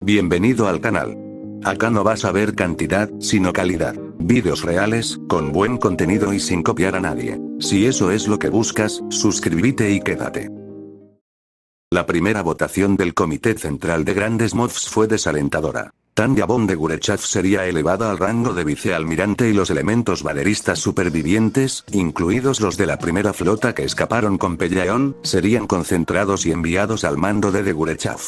Bienvenido al canal. Acá no vas a ver cantidad, sino calidad. Vídeos reales, con buen contenido y sin copiar a nadie. Si eso es lo que buscas, suscríbete y quédate. La primera votación del Comité Central de Grandes Moffs fue desalentadora. Tanya von de Gurechav sería elevada al rango de vicealmirante y los elementos valeristas supervivientes, incluidos los de la primera flota que escaparon con Pellaeon, serían concentrados y enviados al mando de Gurechav.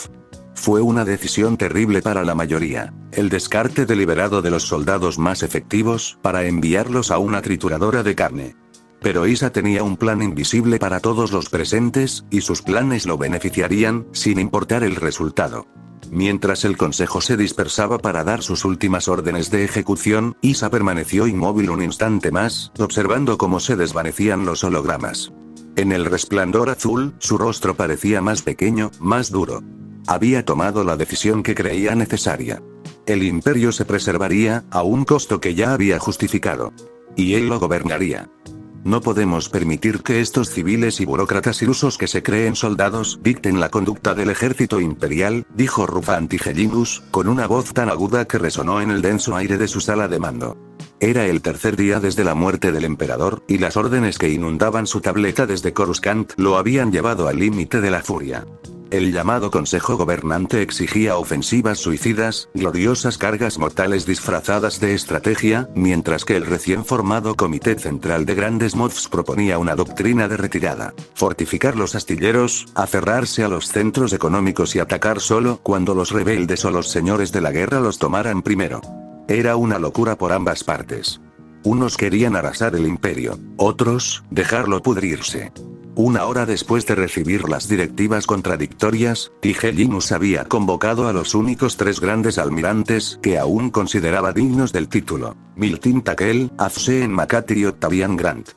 Fue una decisión terrible para la mayoría, el descarte deliberado de los soldados más efectivos, para enviarlos a una trituradora de carne. Pero Isa tenía un plan invisible para todos los presentes, y sus planes lo beneficiarían, sin importar el resultado. Mientras el consejo se dispersaba para dar sus últimas órdenes de ejecución, Isa permaneció inmóvil un instante más, observando cómo se desvanecían los hologramas. En el resplandor azul, su rostro parecía más pequeño, más duro. Había tomado la decisión que creía necesaria. El imperio se preservaría, a un costo que ya había justificado. Y él lo gobernaría. No podemos permitir que estos civiles y burócratas ilusos que se creen soldados dicten la conducta del ejército imperial, dijo Rufa Antigellinus, con una voz tan aguda que resonó en el denso aire de su sala de mando. Era el tercer día desde la muerte del emperador, y las órdenes que inundaban su tableta desde Coruscant lo habían llevado al límite de la furia. El llamado Consejo Gobernante exigía ofensivas suicidas, gloriosas cargas mortales disfrazadas de estrategia, mientras que el recién formado Comité Central de Grandes Moffs proponía una doctrina de retirada, fortificar los astilleros, aferrarse a los centros económicos y atacar solo cuando los rebeldes o los señores de la guerra los tomaran primero. Era una locura por ambas partes. Unos querían arrasar el imperio, otros, dejarlo pudrirse. Una hora después de recibir las directivas contradictorias, Tigellinus había convocado a los únicos tres grandes almirantes que aún consideraba dignos del título: Miltin Takel, Afseen Makati y Octavian Grant.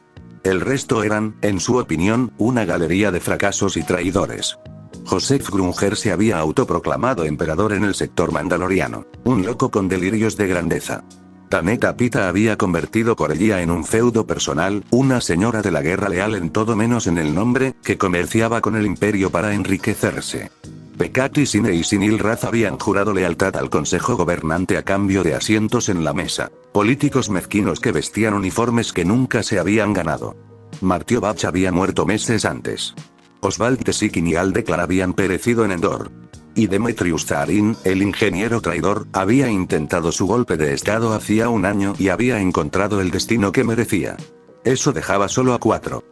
El resto eran, en su opinión, una galería de fracasos y traidores. Joseph Grunger se había autoproclamado emperador en el sector mandaloriano, un loco con delirios de grandeza. Taneta Pita había convertido Corellia en un feudo personal, una señora de la guerra leal en todo menos en el nombre, que comerciaba con el imperio para enriquecerse. Pekati Sine y Sinil Raz habían jurado lealtad al consejo gobernante a cambio de asientos en la mesa, políticos mezquinos que vestían uniformes que nunca se habían ganado. Martio Bach había muerto meses antes. Oswald Tesikin y Aldeclan habían perecido en Endor. Y Demetrius Zaharin, el ingeniero traidor, había intentado su golpe de estado hacía un año y había encontrado el destino que merecía. Eso dejaba solo a cuatro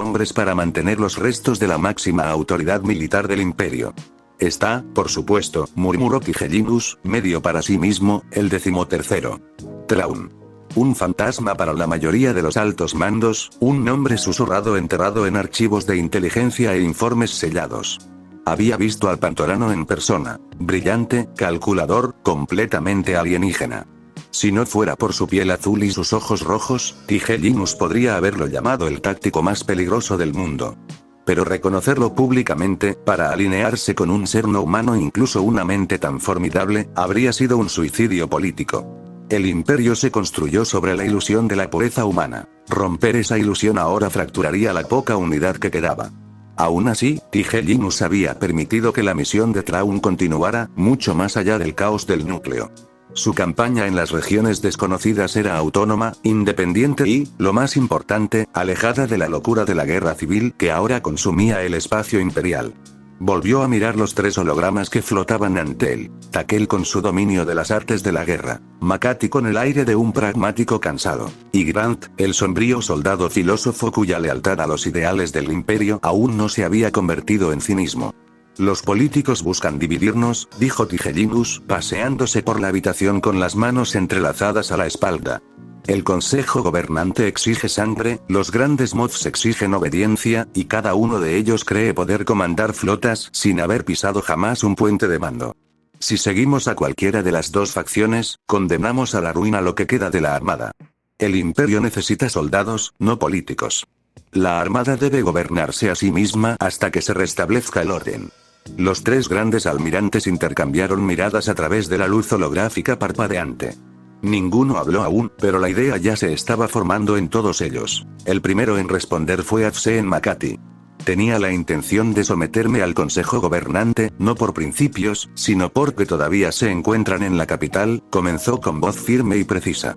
hombres para mantener los restos de la máxima autoridad militar del imperio. Está, por supuesto, murmuró Tigellinus, medio para sí mismo, el 13º. Traun. Un fantasma para la mayoría de los altos mandos, un nombre susurrado enterrado en archivos de inteligencia e informes sellados. Había visto al Pantorano en persona, brillante, calculador, completamente alienígena. Si no fuera por su piel azul y sus ojos rojos, Tigellinus podría haberlo llamado el táctico más peligroso del mundo. Pero reconocerlo públicamente, para alinearse con un ser no humano, incluso una mente tan formidable, habría sido un suicidio político. El imperio se construyó sobre la ilusión de la pureza humana. Romper esa ilusión ahora fracturaría la poca unidad que quedaba. Aún así, Tigellinus había permitido que la misión de Traun continuara, mucho más allá del caos del núcleo. Su campaña en las regiones desconocidas era autónoma, independiente y, lo más importante, alejada de la locura de la guerra civil que ahora consumía el espacio imperial. Volvió a mirar los tres hologramas que flotaban ante él: Takel con su dominio de las artes de la guerra, Makati con el aire de un pragmático cansado, y Grant, el sombrío soldado filósofo cuya lealtad a los ideales del imperio aún no se había convertido en cinismo. Los políticos buscan dividirnos, dijo Tigellinus, paseándose por la habitación con las manos entrelazadas a la espalda. El consejo gobernante exige sangre, los grandes Moffs exigen obediencia, y cada uno de ellos cree poder comandar flotas sin haber pisado jamás un puente de mando. Si seguimos a cualquiera de las dos facciones, condenamos a la ruina lo que queda de la armada. El imperio necesita soldados, no políticos. La armada debe gobernarse a sí misma hasta que se restablezca el orden. Los tres grandes almirantes intercambiaron miradas a través de la luz holográfica parpadeante. Ninguno habló aún, pero la idea ya se estaba formando en todos ellos. El primero en responder fue Afseen Makati. Tenía la intención de someterme al consejo gobernante, no por principios, sino porque todavía se encuentran en la capital, comenzó con voz firme y precisa.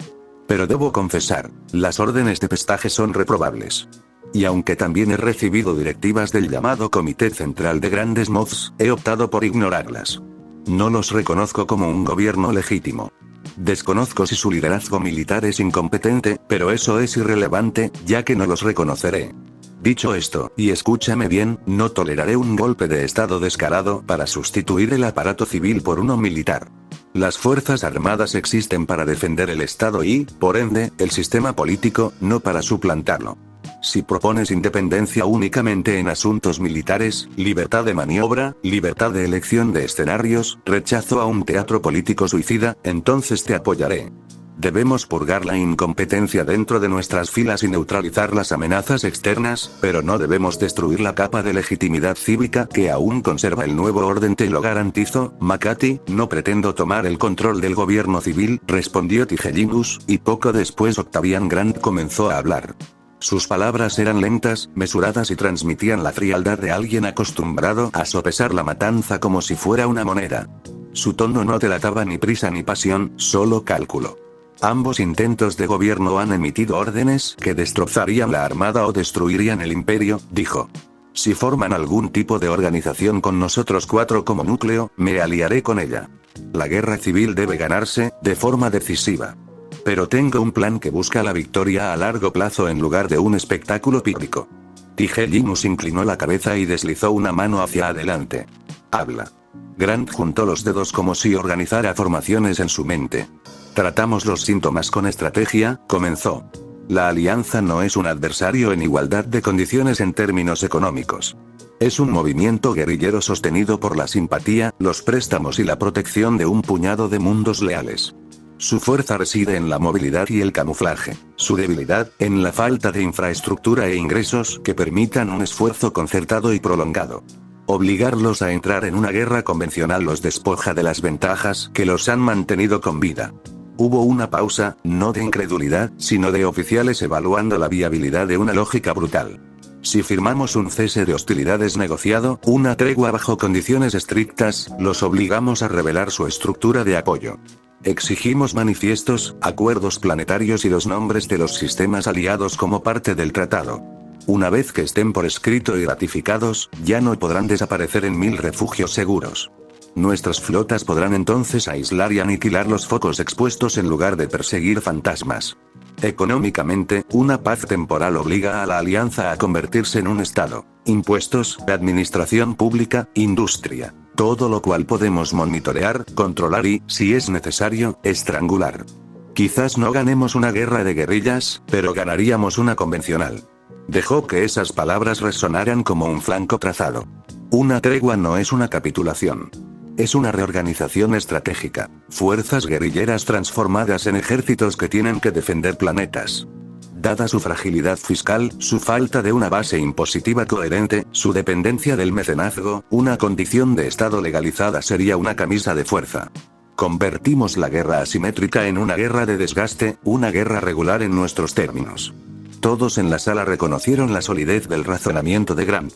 Pero debo confesar, las órdenes de pestaje son reprobables. Y aunque también he recibido directivas del llamado Comité Central de Grandes Moths, he optado por ignorarlas. No los reconozco como un gobierno legítimo. Desconozco si su liderazgo militar es incompetente, pero eso es irrelevante, ya que no los reconoceré. Dicho esto, y escúchame bien, no toleraré un golpe de estado descarado para sustituir el aparato civil por uno militar. Las fuerzas armadas existen para defender el Estado y, por ende, el sistema político, no para suplantarlo. Si propones independencia únicamente en asuntos militares, libertad de maniobra, libertad de elección de escenarios, rechazo a un teatro político suicida, entonces te apoyaré. Debemos purgar la incompetencia dentro de nuestras filas y neutralizar las amenazas externas, pero no debemos destruir la capa de legitimidad cívica que aún conserva el nuevo orden, te lo garantizo, Makati. No pretendo tomar el control del gobierno civil, respondió Tigellinus, y poco después Octavian Grant comenzó a hablar. Sus palabras eran lentas, mesuradas y transmitían la frialdad de alguien acostumbrado a sopesar la matanza como si fuera una moneda. Su tono no delataba ni prisa ni pasión, solo cálculo. Ambos intentos de gobierno han emitido órdenes que destrozarían la armada o destruirían el imperio, dijo. Si forman algún tipo de organización con nosotros cuatro como núcleo, me aliaré con ella. La guerra civil debe ganarse, de forma decisiva. Pero tengo un plan que busca la victoria a largo plazo en lugar de un espectáculo público. Tigellinus inclinó la cabeza y deslizó una mano hacia adelante. Habla. Grant juntó los dedos como si organizara formaciones en su mente. Tratamos los síntomas con estrategia, comenzó. La alianza no es un adversario en igualdad de condiciones en términos económicos. Es un movimiento guerrillero sostenido por la simpatía, los préstamos y la protección de un puñado de mundos leales. Su fuerza reside en la movilidad y el camuflaje. Su debilidad, en la falta de infraestructura e ingresos que permitan un esfuerzo concertado y prolongado. Obligarlos a entrar en una guerra convencional los despoja de las ventajas que los han mantenido con vida. Hubo una pausa, no de incredulidad, sino de oficiales evaluando la viabilidad de una lógica brutal. Si firmamos un cese de hostilidades negociado, una tregua bajo condiciones estrictas, los obligamos a revelar su estructura de apoyo. Exigimos manifiestos, acuerdos planetarios y los nombres de los sistemas aliados como parte del tratado. Una vez que estén por escrito y ratificados, ya no podrán desaparecer en 1000 refugios seguros. Nuestras flotas podrán entonces aislar y aniquilar los focos expuestos en lugar de perseguir fantasmas. Económicamente, una paz temporal obliga a la alianza a convertirse en un estado. Impuestos, administración pública, industria. Todo lo cual podemos monitorear, controlar y, si es necesario, estrangular. Quizás no ganemos una guerra de guerrillas, pero ganaríamos una convencional. Dejó que esas palabras resonaran como un flanco trazado. Una tregua no es una capitulación. Es una reorganización estratégica. Fuerzas guerrilleras transformadas en ejércitos que tienen que defender planetas. Dada su fragilidad fiscal, su falta de una base impositiva coherente, su dependencia del mecenazgo, una condición de estado legalizada sería una camisa de fuerza. Convertimos la guerra asimétrica en una guerra de desgaste, una guerra regular en nuestros términos. Todos en la sala reconocieron la solidez del razonamiento de Grant.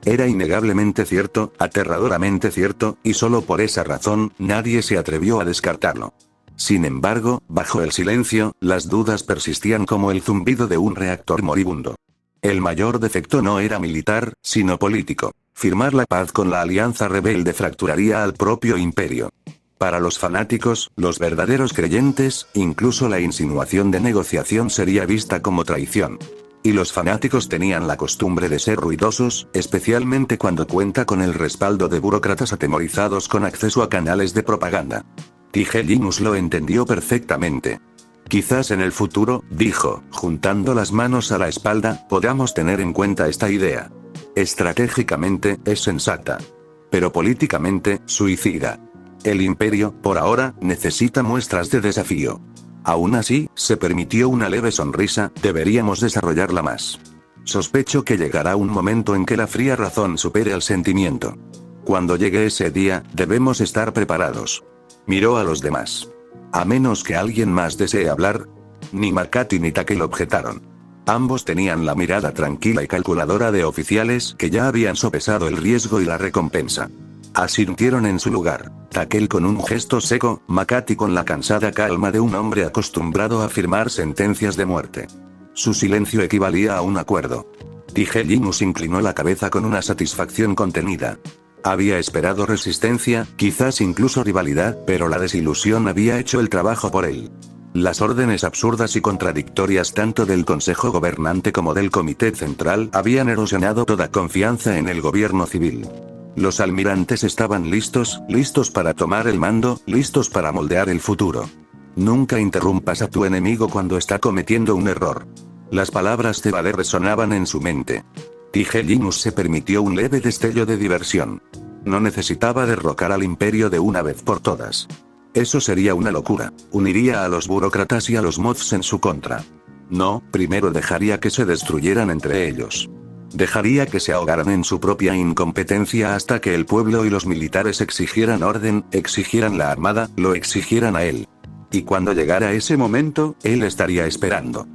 Era innegablemente cierto, aterradoramente cierto, y solo por esa razón, nadie se atrevió a descartarlo. Sin embargo, bajo el silencio, las dudas persistían como el zumbido de un reactor moribundo. El mayor defecto no era militar, sino político. Firmar la paz con la alianza rebelde fracturaría al propio imperio. Para los fanáticos, los verdaderos creyentes, incluso la insinuación de negociación sería vista como traición. Y los fanáticos tenían la costumbre de ser ruidosos, especialmente cuando cuenta con el respaldo de burócratas atemorizados con acceso a canales de propaganda. Tigellinus lo entendió perfectamente. Quizás en el futuro, dijo, juntando las manos a la espalda, podamos tener en cuenta esta idea. Estratégicamente, es sensata. Pero políticamente, suicida. El imperio, por ahora, necesita muestras de desafío. Aún así, se permitió una leve sonrisa, deberíamos desarrollarla más. Sospecho que llegará un momento en que la fría razón supere al sentimiento. Cuando llegue ese día, debemos estar preparados. Miró a los demás. A menos que alguien más desee hablar. Ni Makati ni Takel objetaron. Ambos tenían la mirada tranquila y calculadora de oficiales que ya habían sopesado el riesgo y la recompensa. Asintieron en su lugar, Takel con un gesto seco, Makati con la cansada calma de un hombre acostumbrado a firmar sentencias de muerte. Su silencio equivalía a un acuerdo. Tigelimus inclinó la cabeza con una satisfacción contenida. Había esperado resistencia, quizás incluso rivalidad, pero la desilusión había hecho el trabajo por él. Las órdenes absurdas y contradictorias tanto del Consejo Gobernante como del Comité Central habían erosionado toda confianza en el gobierno civil. Los almirantes estaban listos para tomar el mando, listos para moldear el futuro. Nunca interrumpas a tu enemigo cuando está cometiendo un error. Las palabras de Vader resonaban en su mente. Tigelimus se permitió un leve destello de diversión. No necesitaba derrocar al imperio de una vez por todas. Eso sería una locura. Uniría a los burócratas y a los mods en su contra. No, primero dejaría que se destruyeran entre ellos. Dejaría que se ahogaran en su propia incompetencia hasta que el pueblo y los militares exigieran orden, exigieran la armada, lo exigieran a él. Y cuando llegara ese momento, él estaría esperando.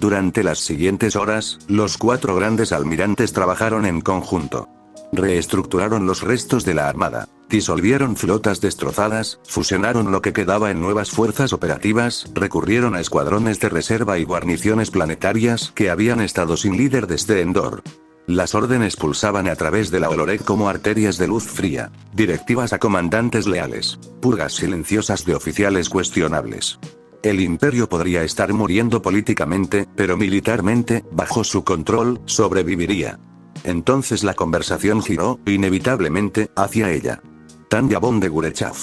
Durante las siguientes horas, los 4 grandes almirantes trabajaron en conjunto. Reestructuraron los restos de la armada, disolvieron flotas destrozadas, fusionaron lo que quedaba en nuevas fuerzas operativas, recurrieron a escuadrones de reserva y guarniciones planetarias que habían estado sin líder desde Endor. Las órdenes pulsaban a través de la Olorec como arterias de luz fría, directivas a comandantes leales, purgas silenciosas de oficiales cuestionables. El imperio podría estar muriendo políticamente, pero militarmente, bajo su control, sobreviviría. Entonces la conversación giró, inevitablemente, hacia ella. Tanya von de Gurechav.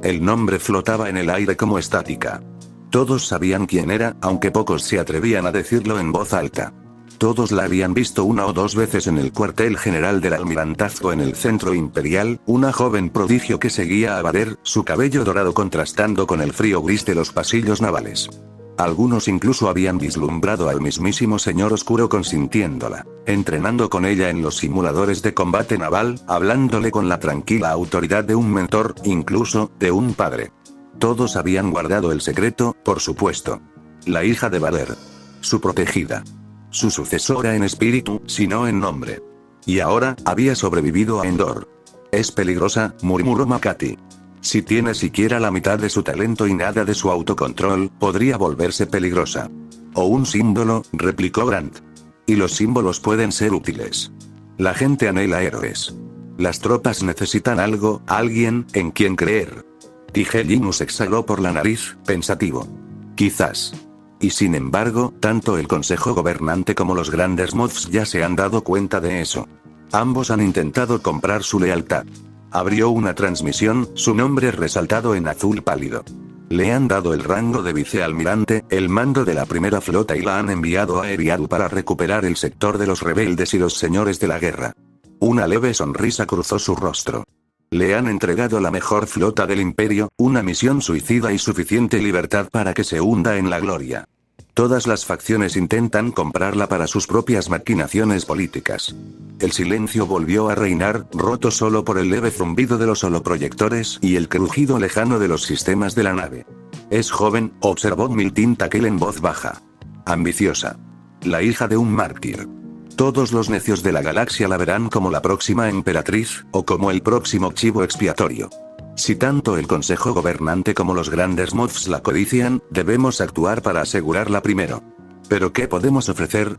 El nombre flotaba en el aire como estática. Todos sabían quién era, aunque pocos se atrevían a decirlo en voz alta. Todos la habían visto 1 o 2 veces en el cuartel general del almirantazgo en el centro imperial, una joven prodigio que seguía a Vader, su cabello dorado contrastando con el frío gris de los pasillos navales. Algunos incluso habían vislumbrado al mismísimo Señor Oscuro consintiéndola, entrenando con ella en los simuladores de combate naval, hablándole con la tranquila autoridad de un mentor, incluso, de un padre. Todos habían guardado el secreto, por supuesto. La hija de Vader. Su protegida. Su sucesora en espíritu, si no en nombre. Y ahora, había sobrevivido a Endor. Es peligrosa, murmuró Makati. Si tiene siquiera la mitad de su talento y nada de su autocontrol, podría volverse peligrosa. O un símbolo, replicó Grant. Y los símbolos pueden ser útiles. La gente anhela héroes. Las tropas necesitan algo, alguien, en quien creer. Tigelimus exhaló por la nariz, pensativo. Quizás. Y sin embargo, tanto el Consejo Gobernante como los grandes mods ya se han dado cuenta de eso. Ambos han intentado comprar su lealtad. Abrió una transmisión, su nombre resaltado en azul pálido. Le han dado el rango de vicealmirante, el mando de la primera flota y la han enviado a Eriadu para recuperar el sector de los rebeldes y los señores de la guerra. Una leve sonrisa cruzó su rostro. Le han entregado la mejor flota del imperio, una misión suicida y suficiente libertad para que se hunda en la gloria. Todas las facciones intentan comprarla para sus propias maquinaciones políticas. El silencio volvió a reinar, roto solo por el leve zumbido de los holoproyectores y el crujido lejano de los sistemas de la nave. Es joven, observó Miltin Takel en voz baja. Ambiciosa. La hija de un mártir. Todos los necios de la galaxia la verán como la próxima emperatriz, o como el próximo chivo expiatorio. Si tanto el Consejo Gobernante como los grandes mods la codician, debemos actuar para asegurarla primero. ¿Pero qué podemos ofrecer?,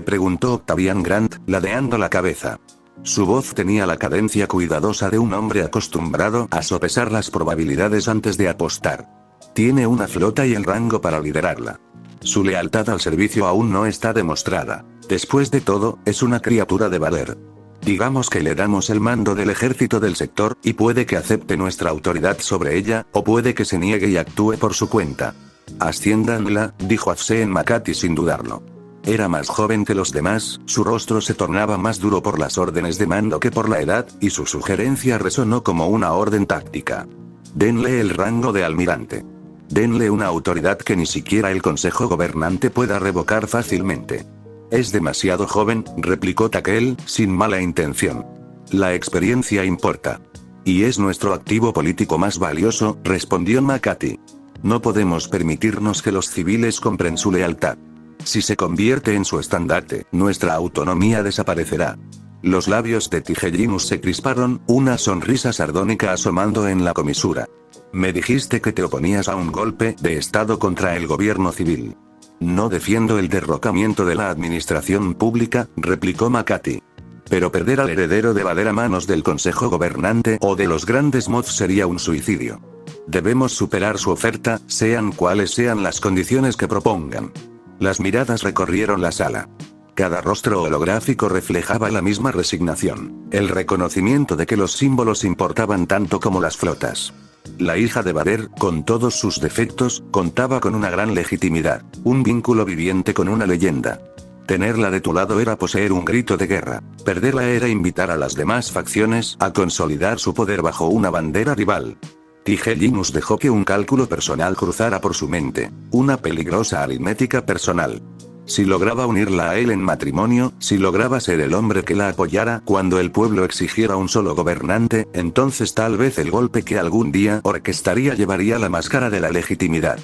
preguntó Octavian Grant, ladeando la cabeza. Su voz tenía la cadencia cuidadosa de un hombre acostumbrado a sopesar las probabilidades antes de apostar. Tiene una flota y el rango para liderarla. Su lealtad al servicio aún no está demostrada. Después de todo, es una criatura de Vader. Digamos que le damos el mando del ejército del sector, y puede que acepte nuestra autoridad sobre ella, o puede que se niegue y actúe por su cuenta. Asciéndanla, dijo Afseen Makati sin dudarlo. Era más joven que los demás, su rostro se tornaba más duro por las órdenes de mando que por la edad, y su sugerencia resonó como una orden táctica. Denle el rango de almirante. Denle una autoridad que ni siquiera el Consejo Gobernante pueda revocar fácilmente. Es demasiado joven, replicó Takel, sin mala intención. La experiencia importa. Y es nuestro activo político más valioso, respondió Makati. No podemos permitirnos que los civiles compren su lealtad. Si se convierte en su estandarte, nuestra autonomía desaparecerá. Los labios de Tigellinus se crisparon, una sonrisa sardónica asomando en la comisura. Me dijiste que te oponías a un golpe de estado contra el gobierno civil. No defiendo el derrocamiento de la administración pública, replicó Makati. Pero perder al heredero de Vader a manos del Consejo Gobernante o de los grandes Mods sería un suicidio. Debemos superar su oferta, sean cuales sean las condiciones que propongan. Las miradas recorrieron la sala. Cada rostro holográfico reflejaba la misma resignación, el reconocimiento de que los símbolos importaban tanto como las flotas. La hija de Vader, con todos sus defectos, contaba con una gran legitimidad, un vínculo viviente con una leyenda. Tenerla de tu lado era poseer un grito de guerra, perderla era invitar a las demás facciones a consolidar su poder bajo una bandera rival. Tigellinus dejó que un cálculo personal cruzara por su mente, una peligrosa aritmética personal. Si lograba unirla a él en matrimonio, si lograba ser el hombre que la apoyara cuando el pueblo exigiera un solo gobernante, entonces tal vez el golpe que algún día orquestaría llevaría la máscara de la legitimidad.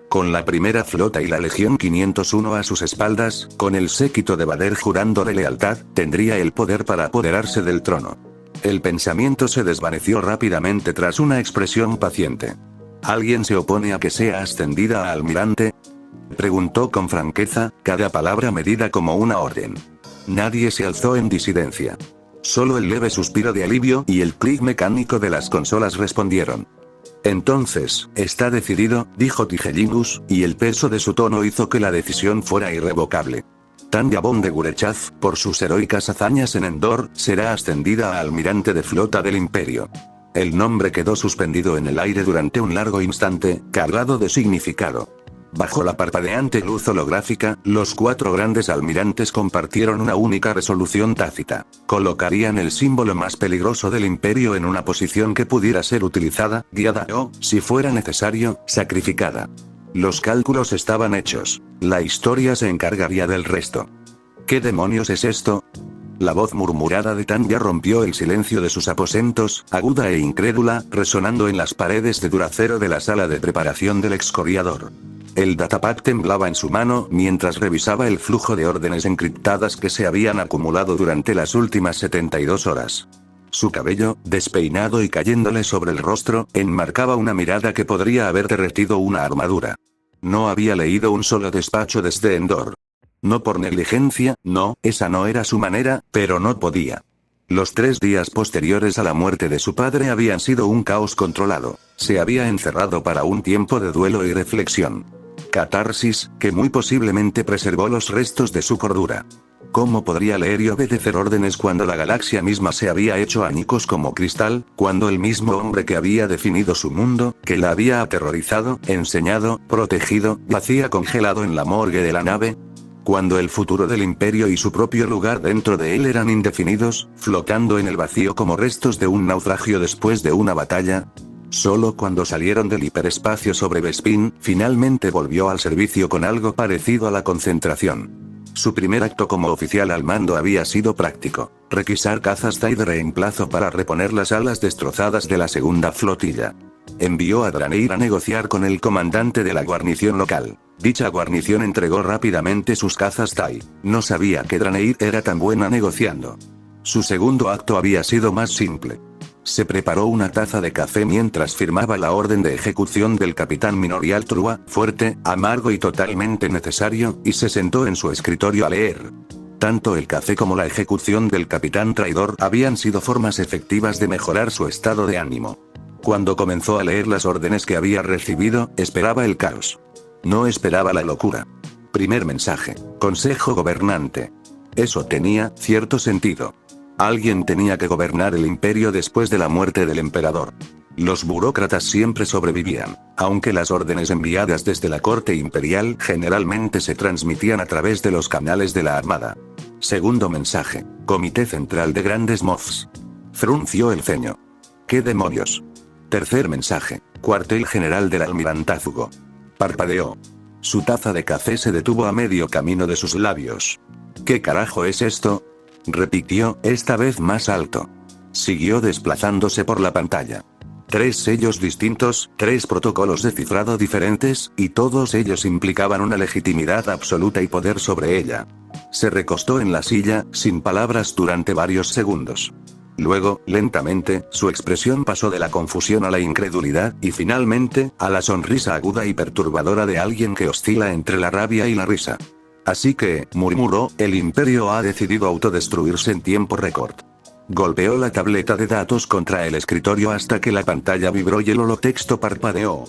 Con la primera flota y la Legión 501 a sus espaldas, con el séquito de Vader jurándole lealtad, tendría el poder para apoderarse del trono. El pensamiento se desvaneció rápidamente tras una expresión paciente. ¿Alguien se opone a que sea ascendida a almirante?, preguntó con franqueza, cada palabra medida como una orden. Nadie se alzó en disidencia. Solo el leve suspiro de alivio y el clic mecánico de las consolas respondieron. Entonces, está decidido, dijo Tigellinus, y el peso de su tono hizo que la decisión fuera irrevocable. Tanya Von de Gurechaz, por sus heroicas hazañas en Endor, será ascendida a almirante de flota del Imperio. El nombre quedó suspendido en el aire durante un largo instante, cargado de significado. Bajo la parpadeante luz holográfica, los 4 grandes almirantes compartieron una única resolución tácita. Colocarían el símbolo más peligroso del imperio en una posición que pudiera ser utilizada, guiada o, si fuera necesario, sacrificada. Los cálculos estaban hechos. La historia se encargaría del resto. ¿Qué demonios es esto? La voz murmurada de Tanya rompió el silencio de sus aposentos, aguda e incrédula, resonando en las paredes de duracero de la sala de preparación del excoriador. El datapad temblaba en su mano mientras revisaba el flujo de órdenes encriptadas que se habían acumulado durante las últimas 72 horas. Su cabello, despeinado y cayéndole sobre el rostro, enmarcaba una mirada que podría haber derretido una armadura. No había leído un solo despacho desde Endor. No por negligencia, no, esa no era su manera, pero no podía. Los 3 días posteriores a la muerte de su padre habían sido un caos controlado. Se había encerrado para un tiempo de duelo y reflexión. Catarsis, que muy posiblemente preservó los restos de su cordura. ¿Cómo podría leer y obedecer órdenes cuando la galaxia misma se había hecho añicos como cristal, cuando el mismo hombre que había definido su mundo, que la había aterrorizado, enseñado, protegido, yacía congelado en la morgue de la nave? Cuando el futuro del imperio y su propio lugar dentro de él eran indefinidos, flotando en el vacío como restos de un naufragio después de una batalla. Solo cuando salieron del hiperespacio sobre Bespin, finalmente volvió al servicio con algo parecido a la concentración. Su primer acto como oficial al mando había sido práctico: requisar cazas TIE de reemplazo para reponer las alas destrozadas de la segunda flotilla. Envió a Draneir a negociar con el comandante de la guarnición local. Dicha guarnición entregó rápidamente sus cazas TIE. No sabía que Draneir era tan buena negociando. Su segundo acto había sido más simple. Se preparó una taza de café mientras firmaba la orden de ejecución del capitán Minorial Trua, fuerte, amargo y totalmente necesario, y se sentó en su escritorio a leer. Tanto el café como la ejecución del capitán traidor habían sido formas efectivas de mejorar su estado de ánimo. Cuando comenzó a leer las órdenes que había recibido, esperaba el caos. No esperaba la locura. Primer mensaje: Consejo Gobernante. Eso tenía cierto sentido. Alguien tenía que gobernar el imperio después de la muerte del emperador. Los burócratas siempre sobrevivían, aunque las órdenes enviadas desde la corte imperial generalmente se transmitían a través de los canales de la armada. Segundo mensaje: Comité Central de Grandes Moffs. Frunció el ceño. ¿Qué demonios? Tercer mensaje: Cuartel General del Almirantazgo. Parpadeó. Su taza de café se detuvo a medio camino de sus labios. ¿Qué carajo es esto?, repitió, esta vez más alto. Siguió desplazándose por la pantalla. 3 sellos distintos, 3 protocolos de cifrado diferentes, y todos ellos implicaban una legitimidad absoluta y poder sobre ella. Se recostó en la silla, sin palabras durante varios segundos. Luego, lentamente, su expresión pasó de la confusión a la incredulidad, y finalmente, a la sonrisa aguda y perturbadora de alguien que oscila entre la rabia y la risa. Así que, murmuró, el imperio ha decidido autodestruirse en tiempo récord. Golpeó la tableta de datos contra el escritorio hasta que la pantalla vibró y el holotexto parpadeó.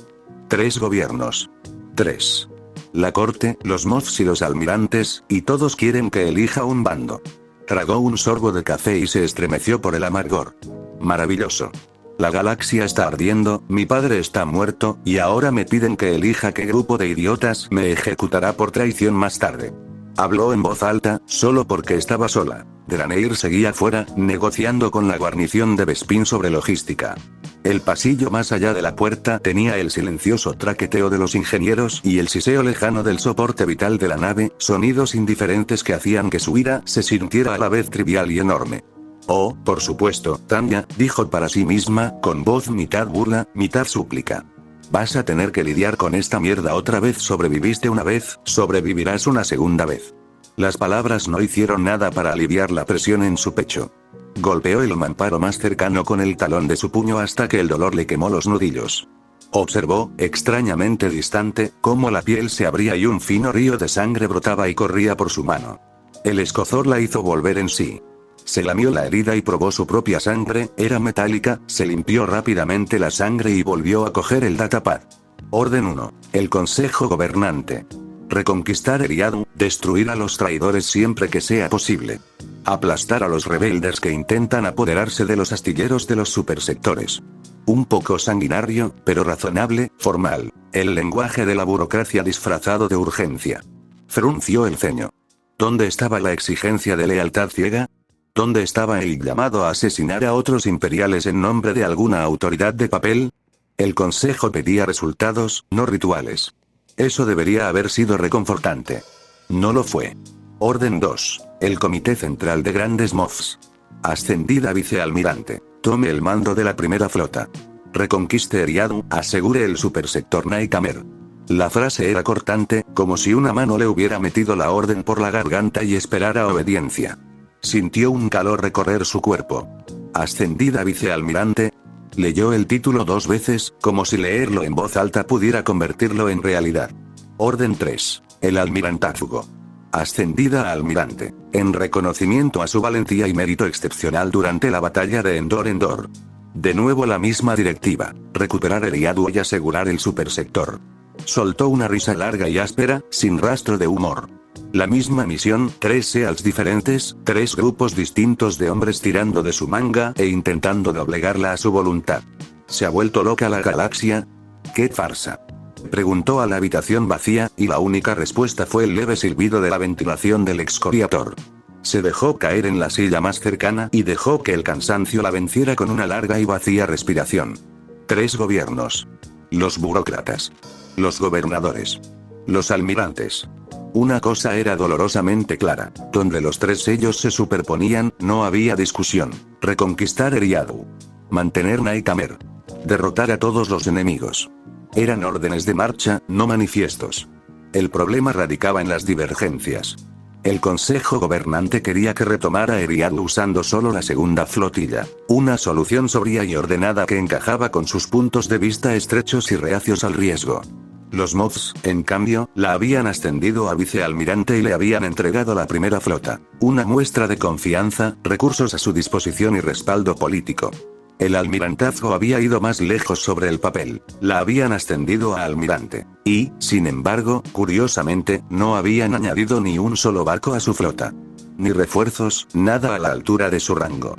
3 gobiernos. 3. La corte, los Moffs y los almirantes, y todos quieren que elija un bando. Tragó un sorbo de café y se estremeció por el amargor. Maravilloso. La galaxia está ardiendo, mi padre está muerto, y ahora me piden que elija qué grupo de idiotas me ejecutará por traición más tarde. Habló en voz alta, solo porque estaba sola. Draenei seguía fuera, negociando con la guarnición de Bespin sobre logística. El pasillo más allá de la puerta tenía el silencioso traqueteo de los ingenieros y el siseo lejano del soporte vital de la nave, sonidos indiferentes que hacían que su ira se sintiera a la vez trivial y enorme. Oh, por supuesto, Tanya, dijo para sí misma, con voz mitad burla, mitad súplica. Vas a tener que lidiar con esta mierda otra vez. Sobreviviste una vez, sobrevivirás una segunda vez. Las palabras no hicieron nada para aliviar la presión en su pecho. Golpeó el mamparo más cercano con el talón de su puño hasta que el dolor le quemó los nudillos. Observó, extrañamente distante, cómo la piel se abría y un fino río de sangre brotaba y corría por su mano. El escozor la hizo volver en sí. Se lamió la herida y probó su propia sangre, era metálica, se limpió rápidamente la sangre y volvió a coger el datapad. Orden 1. El Consejo Gobernante. Reconquistar Eriadu, destruir a los traidores siempre que sea posible. Aplastar a los rebeldes que intentan apoderarse de los astilleros de los supersectores. Un poco sanguinario, pero razonable, formal. El lenguaje de la burocracia disfrazado de urgencia. Frunció el ceño. ¿Dónde estaba la exigencia de lealtad ciega? ¿Dónde estaba el llamado a asesinar a otros imperiales en nombre de alguna autoridad de papel? El consejo pedía resultados, no rituales. Eso debería haber sido reconfortante. No lo fue. Orden 2. El Comité Central de Grandes Moffs. Ascendida vicealmirante. Tome el mando de la primera flota. Reconquiste Eriadu, asegure el supersector Naikamer. La frase era cortante, como si una mano le hubiera metido la orden por la garganta y esperara obediencia. Sintió un calor recorrer su cuerpo. Ascendida vicealmirante. Leyó el título 2 veces, como si leerlo en voz alta pudiera convertirlo en realidad. Orden 3. El almirantazgo. Ascendida a almirante, en reconocimiento a su valentía y mérito excepcional durante la batalla de Endor. De nuevo la misma directiva, recuperar Eriadu y asegurar el supersector. Soltó una risa larga y áspera, sin rastro de humor. La misma misión, 3 SEALs diferentes, 3 grupos distintos de hombres tirando de su manga e intentando doblegarla a su voluntad. ¿Se ha vuelto loca la galaxia? ¡Qué farsa! Preguntó a la habitación vacía, y la única respuesta fue el leve silbido de la ventilación del excoriator. Se dejó caer en la silla más cercana y dejó que el cansancio la venciera con una larga y vacía respiración. 3 gobiernos. Los burócratas. Los gobernadores. Los almirantes. Una cosa era dolorosamente clara, donde los 3 sellos se superponían, no había discusión. Reconquistar Eriadu. Mantener Naikamer. Derrotar a todos los enemigos. Eran órdenes de marcha, no manifiestos. El problema radicaba en las divergencias. El Consejo Gobernante quería que retomara Eriadu usando solo la segunda flotilla, una solución sobria y ordenada que encajaba con sus puntos de vista estrechos y reacios al riesgo. Los Moffs, en cambio, la habían ascendido a vicealmirante y le habían entregado la primera flota, una muestra de confianza, recursos a su disposición y respaldo político. El almirantazgo había ido más lejos sobre el papel, la habían ascendido a almirante, y, sin embargo, curiosamente, no habían añadido ni un solo barco a su flota. Ni refuerzos, nada a la altura de su rango.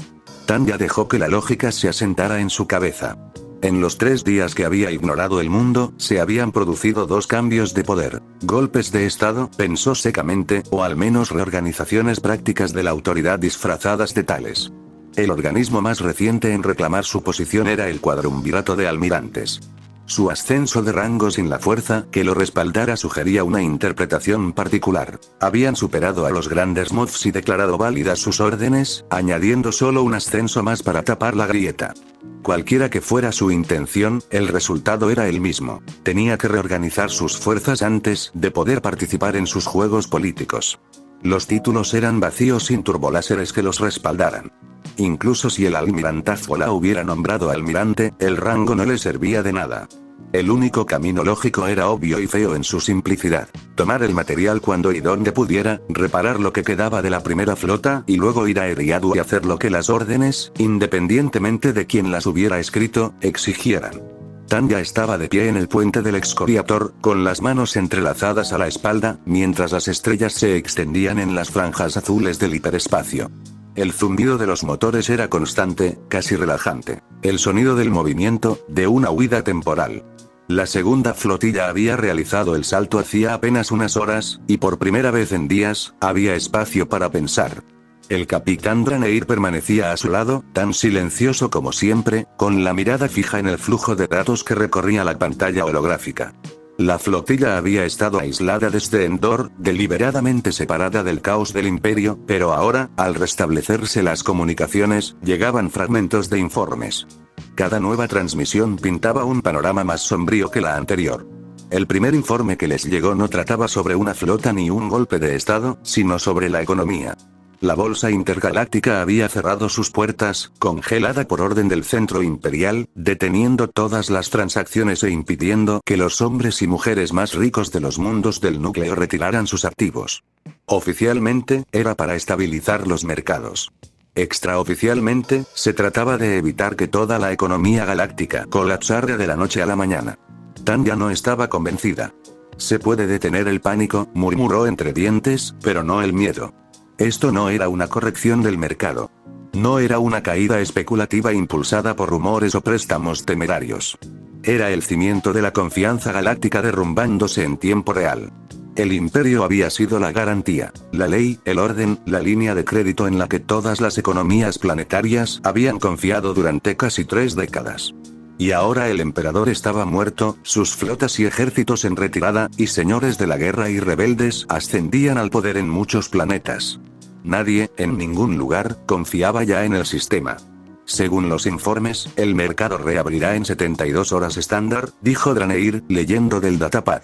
Tanya dejó que la lógica se asentara en su cabeza. En los 3 días que había ignorado el mundo, se habían producido 2 cambios de poder, golpes de estado, pensó secamente, o al menos reorganizaciones prácticas de la autoridad disfrazadas de tales. El organismo más reciente en reclamar su posición era el Cuadrumvirato de Almirantes. Su ascenso de rango sin la fuerza que lo respaldara sugería una interpretación particular. Habían superado a los grandes mods y declarado válidas sus órdenes, añadiendo solo un ascenso más para tapar la grieta. Cualquiera que fuera su intención, el resultado era el mismo. Tenía que reorganizar sus fuerzas antes de poder participar en sus juegos políticos. Los títulos eran vacíos sin turboláseres que los respaldaran. Incluso si el almirantazgo la hubiera nombrado almirante, el rango no le servía de nada. El único camino lógico era obvio y feo en su simplicidad. Tomar el material cuando y donde pudiera, reparar lo que quedaba de la primera flota y luego ir a Eriadu y hacer lo que las órdenes, independientemente de quien las hubiera escrito, exigieran. Tanya estaba de pie en el puente del excoriator, con las manos entrelazadas a la espalda, mientras las estrellas se extendían en las franjas azules del hiperespacio. El zumbido de los motores era constante, casi relajante. El sonido del movimiento, de una huida temporal. La segunda flotilla había realizado el salto hacía apenas unas horas, y por primera vez en días, había espacio para pensar. El capitán Draneir permanecía a su lado, tan silencioso como siempre, con la mirada fija en el flujo de datos que recorría la pantalla holográfica. La flotilla había estado aislada desde Endor, deliberadamente separada del caos del imperio, pero ahora, al restablecerse las comunicaciones, llegaban fragmentos de informes. Cada nueva transmisión pintaba un panorama más sombrío que la anterior. El primer informe que les llegó no trataba sobre una flota ni un golpe de estado, sino sobre la economía. La bolsa intergaláctica había cerrado sus puertas, congelada por orden del centro imperial, deteniendo todas las transacciones e impidiendo que los hombres y mujeres más ricos de los mundos del núcleo retiraran sus activos. Oficialmente, era para estabilizar los mercados. Extraoficialmente, se trataba de evitar que toda la economía galáctica colapsara de la noche a la mañana. Tanya no estaba convencida. Se puede detener el pánico, murmuró entre dientes, pero no el miedo. Esto no era una corrección del mercado. No era una caída especulativa impulsada por rumores o préstamos temerarios. Era el cimiento de la confianza galáctica derrumbándose en tiempo real. El imperio había sido la garantía, la ley, el orden, la línea de crédito en la que todas las economías planetarias habían confiado durante casi 3 décadas. Y ahora el emperador estaba muerto, sus flotas y ejércitos en retirada, y señores de la guerra y rebeldes ascendían al poder en muchos planetas. Nadie, en ningún lugar, confiaba ya en el sistema. Según los informes, el mercado reabrirá en 72 horas estándar, dijo Draneir, leyendo del datapad.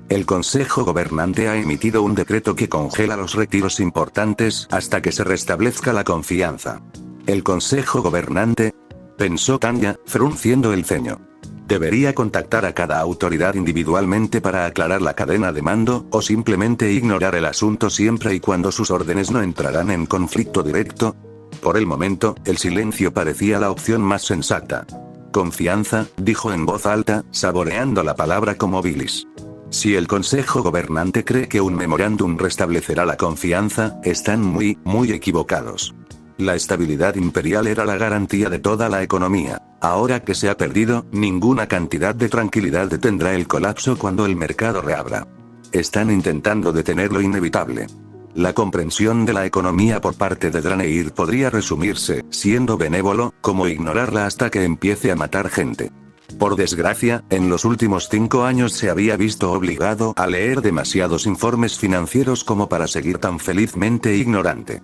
El Consejo Gobernante ha emitido un decreto que congela los retiros importantes hasta que se restablezca la confianza. ¿El Consejo Gobernante? Pensó Tanya, frunciendo el ceño. ¿Debería contactar a cada autoridad individualmente para aclarar la cadena de mando, o simplemente ignorar el asunto siempre y cuando sus órdenes no entrarán en conflicto directo? Por el momento, el silencio parecía la opción más sensata. Confianza, dijo en voz alta, saboreando la palabra como bilis. Si el Consejo Gobernante cree que un memorándum restablecerá la confianza, están muy equivocados. La estabilidad imperial era la garantía de toda la economía. Ahora que se ha perdido, ninguna cantidad de tranquilidad detendrá el colapso cuando el mercado reabra. Están intentando detener lo inevitable. La comprensión de la economía por parte de Draneir podría resumirse, siendo benévolo, como ignorarla hasta que empiece a matar gente. Por desgracia, en los últimos 5 años se había visto obligado a leer demasiados informes financieros como para seguir tan felizmente ignorante.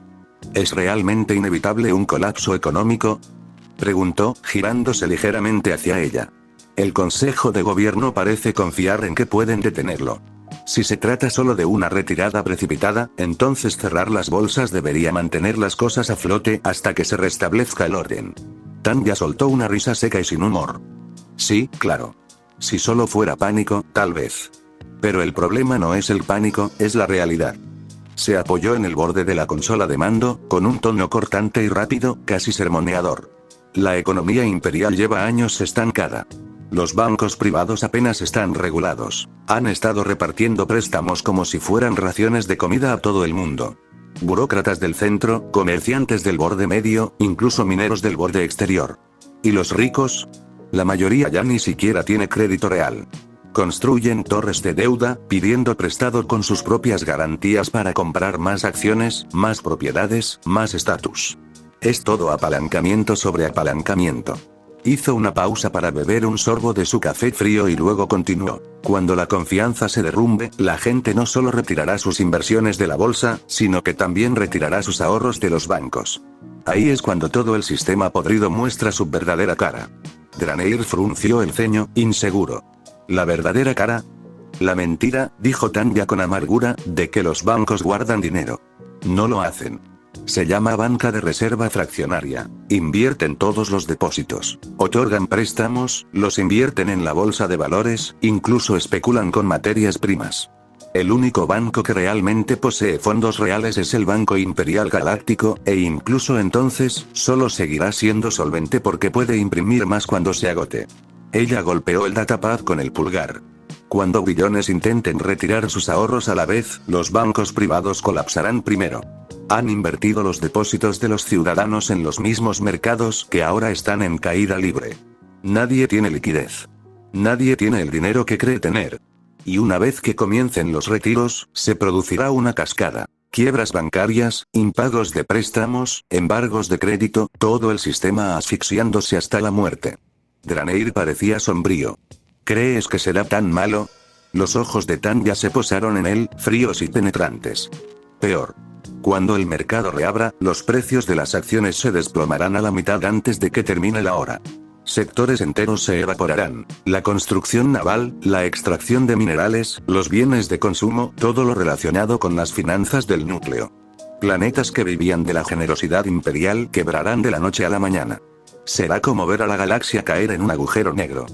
¿Es realmente inevitable un colapso económico?, preguntó, girándose ligeramente hacia ella. El Consejo de Gobierno parece confiar en que pueden detenerlo. Si se trata solo de una retirada precipitada, entonces cerrar las bolsas debería mantener las cosas a flote hasta que se restablezca el orden. Tanya soltó una risa seca y sin humor. Sí, claro. Si solo fuera pánico, tal vez. Pero el problema no es el pánico, es la realidad. Se apoyó en el borde de la consola de mando, con un tono cortante y rápido, casi sermoneador. La economía imperial lleva años estancada. Los bancos privados apenas están regulados. Han estado repartiendo préstamos como si fueran raciones de comida a todo el mundo. Burócratas del centro, comerciantes del borde medio, incluso mineros del borde exterior. ¿Y los ricos? La mayoría ya ni siquiera tiene crédito real. Construyen torres de deuda, pidiendo prestado con sus propias garantías para comprar más acciones, más propiedades, más estatus. Es todo apalancamiento sobre apalancamiento. Hizo una pausa para beber un sorbo de su café frío y luego continuó. Cuando la confianza se derrumbe, la gente no solo retirará sus inversiones de la bolsa, sino que también retirará sus ahorros de los bancos. Ahí es cuando todo el sistema podrido muestra su verdadera cara. Draneir frunció el ceño, inseguro. ¿La verdadera cara? La mentira, dijo Tanya con amargura, de que los bancos guardan dinero. No lo hacen. Se llama banca de reserva fraccionaria. Invierten todos los depósitos. Otorgan préstamos, los invierten en la bolsa de valores, incluso especulan con materias primas. El único banco que realmente posee fondos reales es el Banco Imperial Galáctico, e incluso entonces, solo seguirá siendo solvente porque puede imprimir más cuando se agote. Ella golpeó el datapad con el pulgar. Cuando billones intenten retirar sus ahorros a la vez, los bancos privados colapsarán primero. Han invertido los depósitos de los ciudadanos en los mismos mercados que ahora están en caída libre. Nadie tiene liquidez. Nadie tiene el dinero que cree tener. Y una vez que comiencen los retiros, se producirá una cascada. Quiebras bancarias, impagos de préstamos, embargos de crédito, todo el sistema asfixiándose hasta la muerte. Draneir parecía sombrío. ¿Crees que será tan malo? Los ojos de Tanya se posaron en él, fríos y penetrantes. Peor. Cuando el mercado reabra, los precios de las acciones se desplomarán a la mitad antes de que termine la hora. Sectores enteros se evaporarán. La construcción naval, la extracción de minerales, los bienes de consumo, todo lo relacionado con las finanzas del núcleo. Planetas que vivían de la generosidad imperial quebrarán de la noche a la mañana. Será como ver a la galaxia caer en un agujero negro.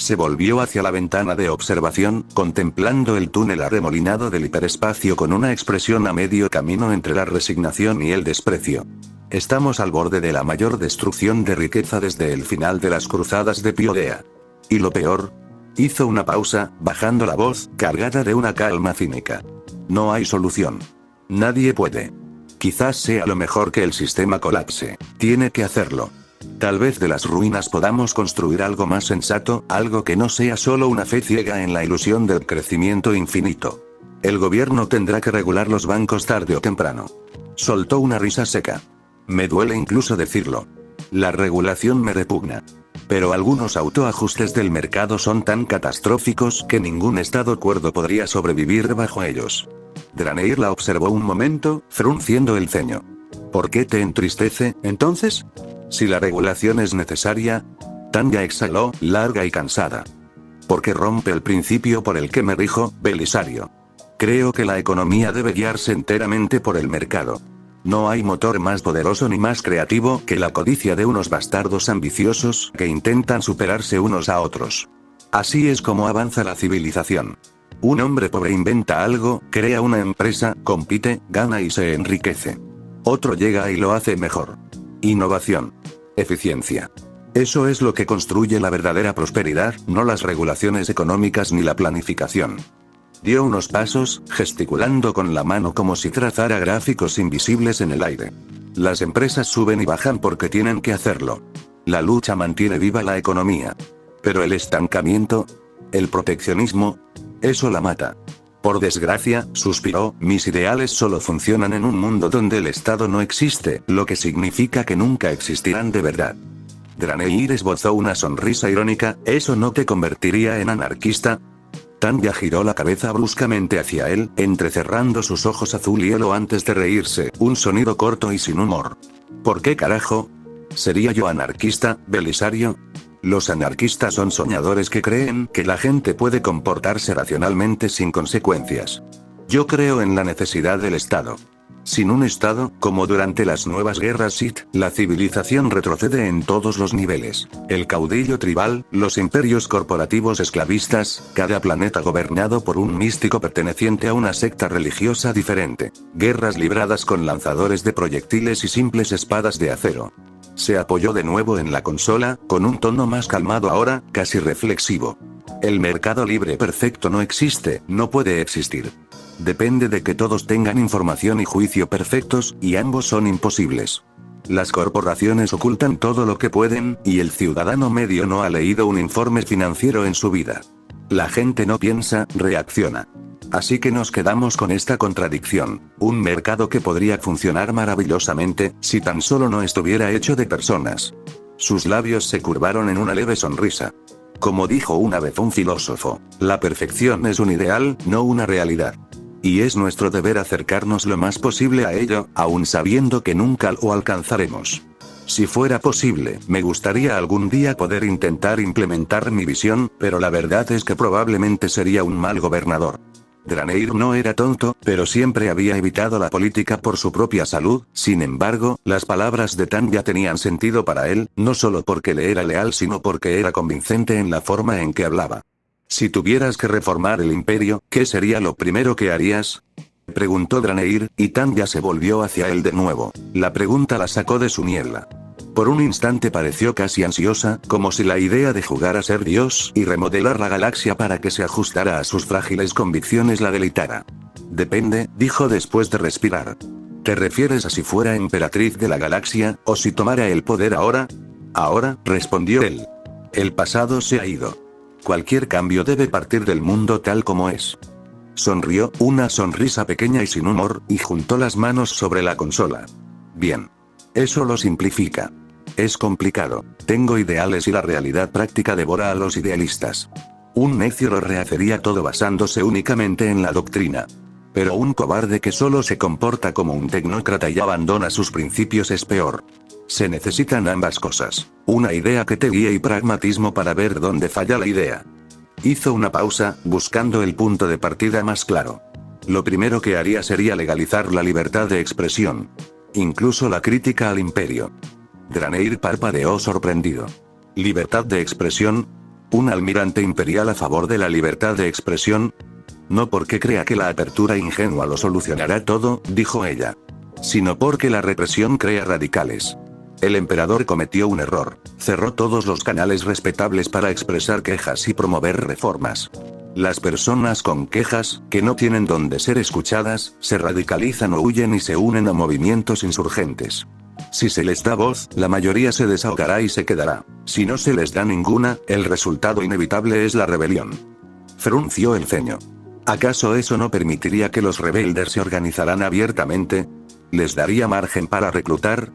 Se volvió hacia la ventana de observación, contemplando el túnel arremolinado del hiperespacio con una expresión a medio camino entre la resignación y el desprecio. Estamos al borde de la mayor destrucción de riqueza desde el final de las cruzadas de Piodea. ¿Y lo peor? Hizo una pausa, bajando la voz, cargada de una calma cínica. No hay solución. Nadie puede. Quizás sea lo mejor que el sistema colapse. Tiene que hacerlo. Tal vez de las ruinas podamos construir algo más sensato, algo que no sea solo una fe ciega en la ilusión del crecimiento infinito. El gobierno tendrá que regular los bancos tarde o temprano. Soltó una risa seca. Me duele incluso decirlo. La regulación me repugna. Pero algunos autoajustes del mercado son tan catastróficos que ningún estado cuerdo podría sobrevivir bajo ellos. Draneir la observó un momento, frunciendo el ceño. ¿Por qué te entristece, entonces? Si la regulación es necesaria. Tanya exhaló, larga y cansada. Porque rompe el principio por el que me rijo, Belisario. Creo que la economía debe guiarse enteramente por el mercado. No hay motor más poderoso ni más creativo que la codicia de unos bastardos ambiciosos que intentan superarse unos a otros. Así es como avanza la civilización. Un hombre pobre inventa algo, crea una empresa, compite, gana y se enriquece. Otro llega y lo hace mejor. Innovación. Eficiencia. Eso es lo que construye la verdadera prosperidad, no las regulaciones económicas ni la planificación. Dio unos pasos, gesticulando con la mano como si trazara gráficos invisibles en el aire. Las empresas suben y bajan porque tienen que hacerlo. La lucha mantiene viva la economía. Pero el estancamiento, el proteccionismo, eso la mata. Por desgracia, suspiró, mis ideales solo funcionan en un mundo donde el Estado no existe, lo que significa que nunca existirán de verdad. Draneir esbozó una sonrisa irónica, ¿eso no te convertiría en anarquista? Tanya giró la cabeza bruscamente hacia él, entrecerrando sus ojos azul hielo antes de reírse, un sonido corto y sin humor. ¿Por qué carajo? ¿Sería yo anarquista, Belisario? Los anarquistas son soñadores que creen que la gente puede comportarse racionalmente sin consecuencias. Yo creo en la necesidad del Estado. Sin un Estado, como durante las nuevas guerras Sith, la civilización retrocede en todos los niveles. El caudillo tribal, los imperios corporativos esclavistas, cada planeta gobernado por un místico perteneciente a una secta religiosa diferente. Guerras libradas con lanzadores de proyectiles y simples espadas de acero. Se apoyó de nuevo en la consola, con un tono más calmado ahora, casi reflexivo. El mercado libre perfecto no existe, no puede existir. Depende de que todos tengan información y juicio perfectos, y ambos son imposibles. Las corporaciones ocultan todo lo que pueden, y el ciudadano medio no ha leído un informe financiero en su vida. La gente no piensa, reacciona. Así que nos quedamos con esta contradicción, un mercado que podría funcionar maravillosamente, si tan solo no estuviera hecho de personas. Sus labios se curvaron en una leve sonrisa. Como dijo una vez un filósofo, la perfección es un ideal, no una realidad. Y es nuestro deber acercarnos lo más posible a ello, aun sabiendo que nunca lo alcanzaremos. Si fuera posible, me gustaría algún día poder intentar implementar mi visión, pero la verdad es que probablemente sería un mal gobernador. Draneir no era tonto, pero siempre había evitado la política por su propia salud. Sin embargo, las palabras de Tanya tenían sentido para él, no solo porque le era leal sino porque era convincente en la forma en que hablaba. Si tuvieras que reformar el imperio, ¿qué sería lo primero que harías? Preguntó Draneir, y Tanya se volvió hacia él de nuevo. La pregunta la sacó de su niebla. Por un instante pareció casi ansiosa, como si la idea de jugar a ser Dios y remodelar la galaxia para que se ajustara a sus frágiles convicciones la deleitara. Depende, dijo después de respirar. ¿Te refieres a si fuera emperatriz de la galaxia, o si tomara el poder ahora? Ahora, respondió él. El pasado se ha ido. Cualquier cambio debe partir del mundo tal como es. Sonrió, una sonrisa pequeña y sin humor, y juntó las manos sobre la consola. Bien. Eso lo simplifica. Es complicado. Tengo ideales y la realidad práctica devora a los idealistas. Un necio lo rehacería todo basándose únicamente en la doctrina. Pero un cobarde que solo se comporta como un tecnócrata y abandona sus principios es peor. Se necesitan ambas cosas. Una idea que te guíe y pragmatismo para ver dónde falla la idea. Hizo una pausa, buscando el punto de partida más claro. Lo primero que haría sería legalizar la libertad de expresión. Incluso la crítica al imperio. Draneir parpadeó sorprendido. ¿Libertad de expresión? ¿Un almirante imperial a favor de la libertad de expresión? No porque crea que la apertura ingenua lo solucionará todo, dijo ella. Sino porque la represión crea radicales. El emperador cometió un error. Cerró todos los canales respetables para expresar quejas y promover reformas. Las personas con quejas, que no tienen dónde ser escuchadas, se radicalizan o huyen y se unen a movimientos insurgentes. Si se les da voz, la mayoría se desahogará y se quedará. Si no se les da ninguna, el resultado inevitable es la rebelión. Frunció el ceño. ¿Acaso eso no permitiría que los rebeldes se organizaran abiertamente? ¿Les daría margen para reclutar?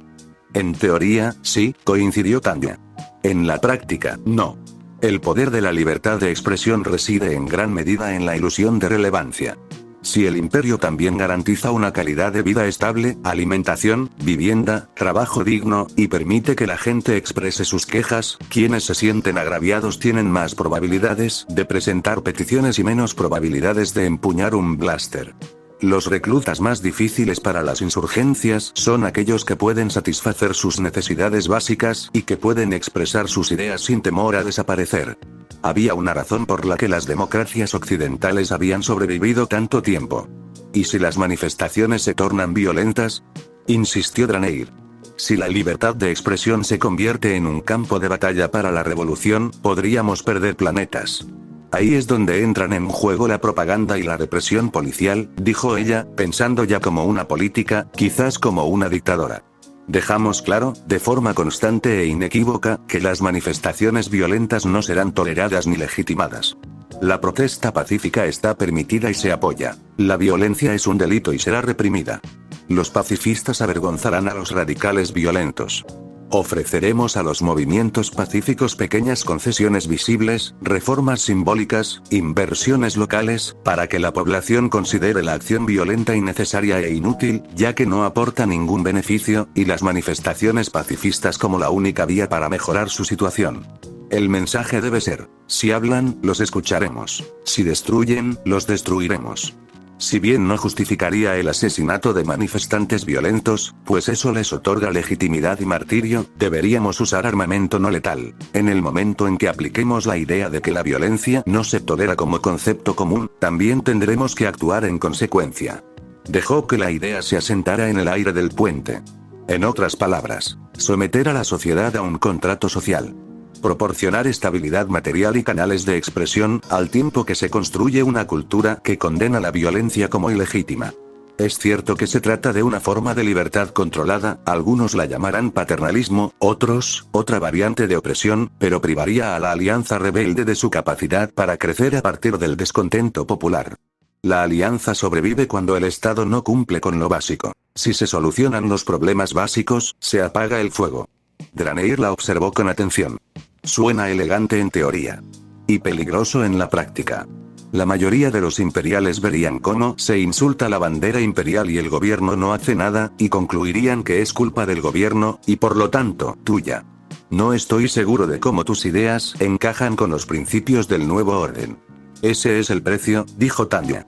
En teoría, sí, coincidió Tanya. En la práctica, no. El poder de la libertad de expresión reside en gran medida en la ilusión de relevancia. Si el imperio también garantiza una calidad de vida estable, alimentación, vivienda, trabajo digno, y permite que la gente exprese sus quejas, quienes se sienten agraviados tienen más probabilidades de presentar peticiones y menos probabilidades de empuñar un blaster. Los reclutas más difíciles para las insurgencias son aquellos que pueden satisfacer sus necesidades básicas y que pueden expresar sus ideas sin temor a desaparecer. Había una razón por la que las democracias occidentales habían sobrevivido tanto tiempo. ¿Y si las manifestaciones se tornan violentas? Insistió Draneir. Si la libertad de expresión se convierte en un campo de batalla para la revolución, podríamos perder planetas. Ahí es donde entran en juego la propaganda y la represión policial, dijo ella, pensando ya como una política, quizás como una dictadora. Dejamos claro, de forma constante e inequívoca, que las manifestaciones violentas no serán toleradas ni legitimadas. La protesta pacífica está permitida y se apoya. La violencia es un delito y será reprimida. Los pacifistas avergonzarán a los radicales violentos. Ofreceremos a los movimientos pacíficos pequeñas concesiones visibles, reformas simbólicas, inversiones locales, para que la población considere la acción violenta innecesaria e inútil, ya que no aporta ningún beneficio, y las manifestaciones pacifistas como la única vía para mejorar su situación. El mensaje debe ser: si hablan, los escucharemos; si destruyen, los destruiremos. Si bien no justificaría el asesinato de manifestantes violentos, pues eso les otorga legitimidad y martirio, deberíamos usar armamento no letal. En el momento en que apliquemos la idea de que la violencia no se tolera como concepto común, también tendremos que actuar en consecuencia. Dejó que la idea se asentara en el aire del puente. En otras palabras, someter a la sociedad a un contrato social. Proporcionar estabilidad material y canales de expresión, al tiempo que se construye una cultura que condena la violencia como ilegítima. Es cierto que se trata de una forma de libertad controlada, algunos la llamarán paternalismo, otros, otra variante de opresión, pero privaría a la alianza rebelde de su capacidad para crecer a partir del descontento popular. La alianza sobrevive cuando el Estado no cumple con lo básico. Si se solucionan los problemas básicos, se apaga el fuego. Draneir la observó con atención. Suena elegante en teoría. Y peligroso en la práctica. La mayoría de los imperiales verían cómo se insulta la bandera imperial y el gobierno no hace nada, y concluirían que es culpa del gobierno, y por lo tanto, tuya. No estoy seguro de cómo tus ideas encajan con los principios del nuevo orden. Ese es el precio, dijo Tanya.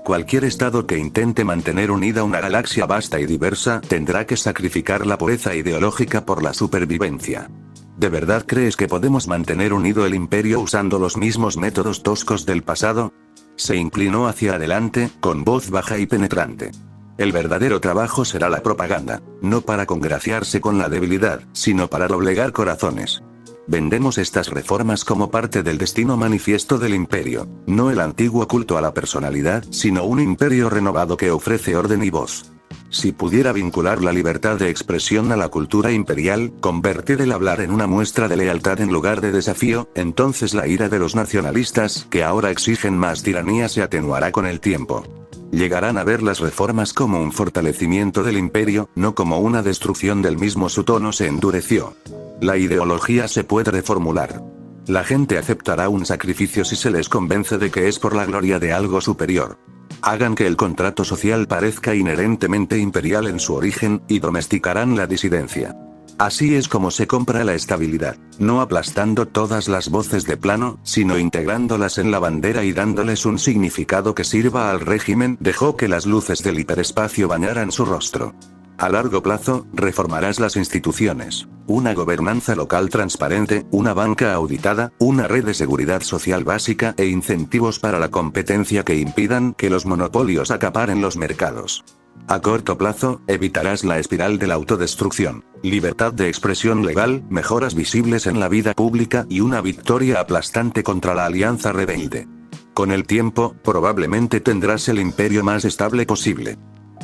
Cualquier estado que intente mantener unida una galaxia vasta y diversa tendrá que sacrificar la pureza ideológica por la supervivencia. ¿De verdad crees que podemos mantener unido el imperio usando los mismos métodos toscos del pasado? Se inclinó hacia adelante, con voz baja y penetrante. El verdadero trabajo será la propaganda, no para congraciarse con la debilidad, sino para doblegar corazones. Vendemos estas reformas como parte del destino manifiesto del imperio, no el antiguo culto a la personalidad, sino un imperio renovado que ofrece orden y voz. Si pudiera vincular la libertad de expresión a la cultura imperial, convertir el hablar en una muestra de lealtad en lugar de desafío, entonces la ira de los nacionalistas, que ahora exigen más tiranía, se atenuará con el tiempo. Llegarán a ver las reformas como un fortalecimiento del imperio, no como una destrucción del mismo. Su tono se endureció. La ideología se puede reformular. La gente aceptará un sacrificio si se les convence de que es por la gloria de algo superior. Hagan que el contrato social parezca inherentemente imperial en su origen, y domesticarán la disidencia. Así es como se compra la estabilidad, no aplastando todas las voces de plano, sino integrándolas en la bandera y dándoles un significado que sirva al régimen. Dejó que las luces del hiperespacio bañaran su rostro. A largo plazo, reformarás las instituciones. Una gobernanza local transparente, una banca auditada, una red de seguridad social básica e incentivos para la competencia que impidan que los monopolios acaparen los mercados. A corto plazo, evitarás la espiral de la autodestrucción. Libertad de expresión legal, mejoras visibles en la vida pública y una victoria aplastante contra la alianza rebelde. Con el tiempo, probablemente tendrás el imperio más estable posible.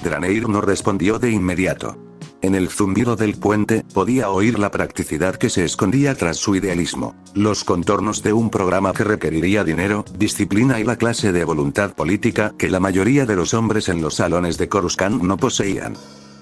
Draneir no respondió de inmediato. En el zumbido del puente, podía oír la practicidad que se escondía tras su idealismo, los contornos de un programa que requeriría dinero, disciplina y la clase de voluntad política que la mayoría de los hombres en los salones de Coruscant no poseían.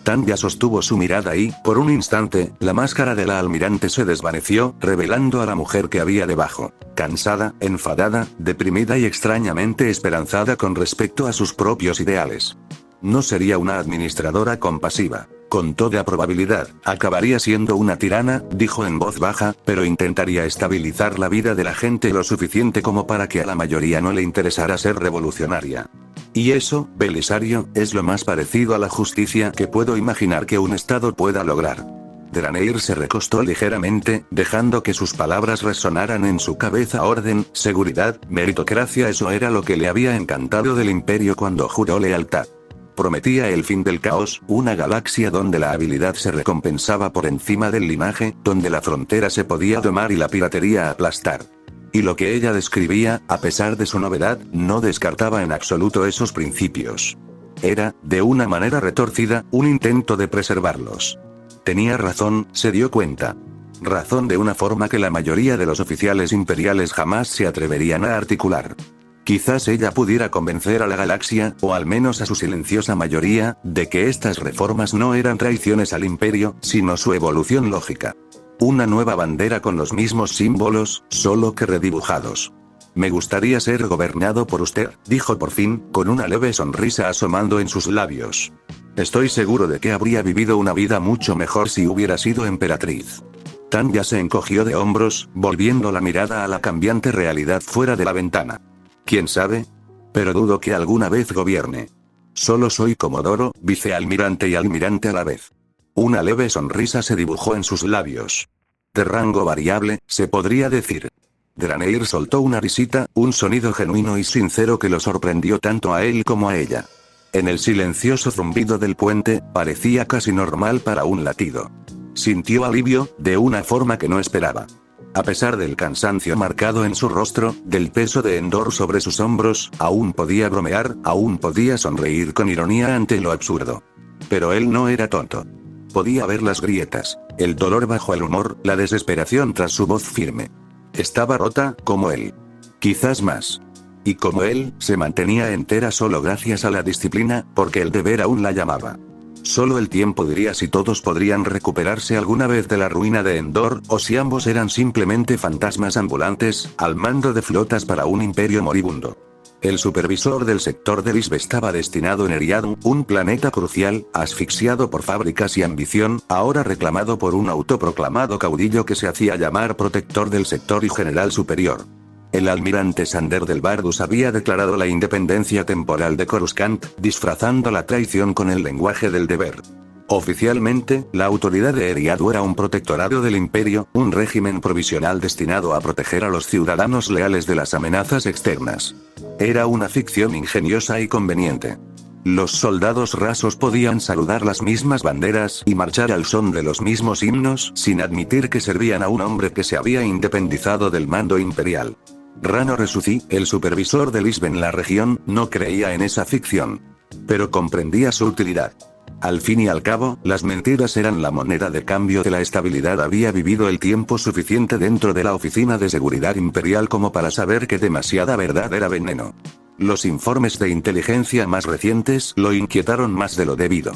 Tanya sostuvo su mirada y, por un instante, la máscara de la almirante se desvaneció, revelando a la mujer que había debajo, cansada, enfadada, deprimida y extrañamente esperanzada con respecto a sus propios ideales. No sería una administradora compasiva. Con toda probabilidad, acabaría siendo una tirana, dijo en voz baja, pero intentaría estabilizar la vida de la gente lo suficiente como para que a la mayoría no le interesara ser revolucionaria. Y eso, Belisario, es lo más parecido a la justicia que puedo imaginar que un Estado pueda lograr. Draneir se recostó ligeramente, dejando que sus palabras resonaran en su cabeza. Orden, seguridad, meritocracia, eso era lo que le había encantado del imperio cuando juró lealtad. Prometía el fin del caos, una galaxia donde la habilidad se recompensaba por encima del linaje, donde la frontera se podía domar y la piratería aplastar. Y lo que ella describía, a pesar de su novedad, no descartaba en absoluto esos principios. Era, de una manera retorcida, un intento de preservarlos. Tenía razón, se dio cuenta. Razón de una forma que la mayoría de los oficiales imperiales jamás se atreverían a articular. Quizás ella pudiera convencer a la galaxia, o al menos a su silenciosa mayoría, de que estas reformas no eran traiciones al imperio, sino su evolución lógica. Una nueva bandera con los mismos símbolos, solo que redibujados. Me gustaría ser gobernado por usted, dijo por fin, con una leve sonrisa asomando en sus labios. Estoy seguro de que habría vivido una vida mucho mejor si hubiera sido emperatriz. Tanya se encogió de hombros, volviendo la mirada a la cambiante realidad fuera de la ventana. ¿Quién sabe? Pero dudo que alguna vez gobierne. Solo soy comodoro, vicealmirante y almirante a la vez. Una leve sonrisa se dibujó en sus labios. De rango variable, se podría decir. Draneir soltó una risita, un sonido genuino y sincero que lo sorprendió tanto a él como a ella. En el silencioso zumbido del puente, parecía casi normal para un latido. Sintió alivio, de una forma que no esperaba. A pesar del cansancio marcado en su rostro, del peso de Endor sobre sus hombros, aún podía bromear, aún podía sonreír con ironía ante lo absurdo. Pero él no era tonto. Podía ver las grietas, el dolor bajo el humor, la desesperación tras su voz firme. Estaba rota, como él. Quizás más. Y como él, se mantenía entera solo gracias a la disciplina, porque el deber aún la llamaba. Solo el tiempo diría si todos podrían recuperarse alguna vez de la ruina de Endor, o si ambos eran simplemente fantasmas ambulantes, al mando de flotas para un imperio moribundo. El supervisor del sector de Lisb estaba destinado en Eriadu, un planeta crucial, asfixiado por fábricas y ambición, ahora reclamado por un autoproclamado caudillo que se hacía llamar protector del sector y general superior. El almirante Sander del Bardus había declarado la independencia temporal de Coruscant, disfrazando la traición con el lenguaje del deber. Oficialmente, la autoridad de Eriadu era un protectorado del imperio, un régimen provisional destinado a proteger a los ciudadanos leales de las amenazas externas. Era una ficción ingeniosa y conveniente. Los soldados rasos podían saludar las mismas banderas y marchar al son de los mismos himnos, sin admitir que servían a un hombre que se había independizado del mando imperial. Rano Resuci, el supervisor de Lisb en la región, no creía en esa ficción. Pero comprendía su utilidad. Al fin y al cabo, las mentiras eran la moneda de cambio de la estabilidad. Había vivido el tiempo suficiente dentro de la oficina de seguridad imperial como para saber que demasiada verdad era veneno. Los informes de inteligencia más recientes lo inquietaron más de lo debido.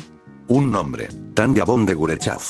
Un nombre: Tanya von de Gurechav.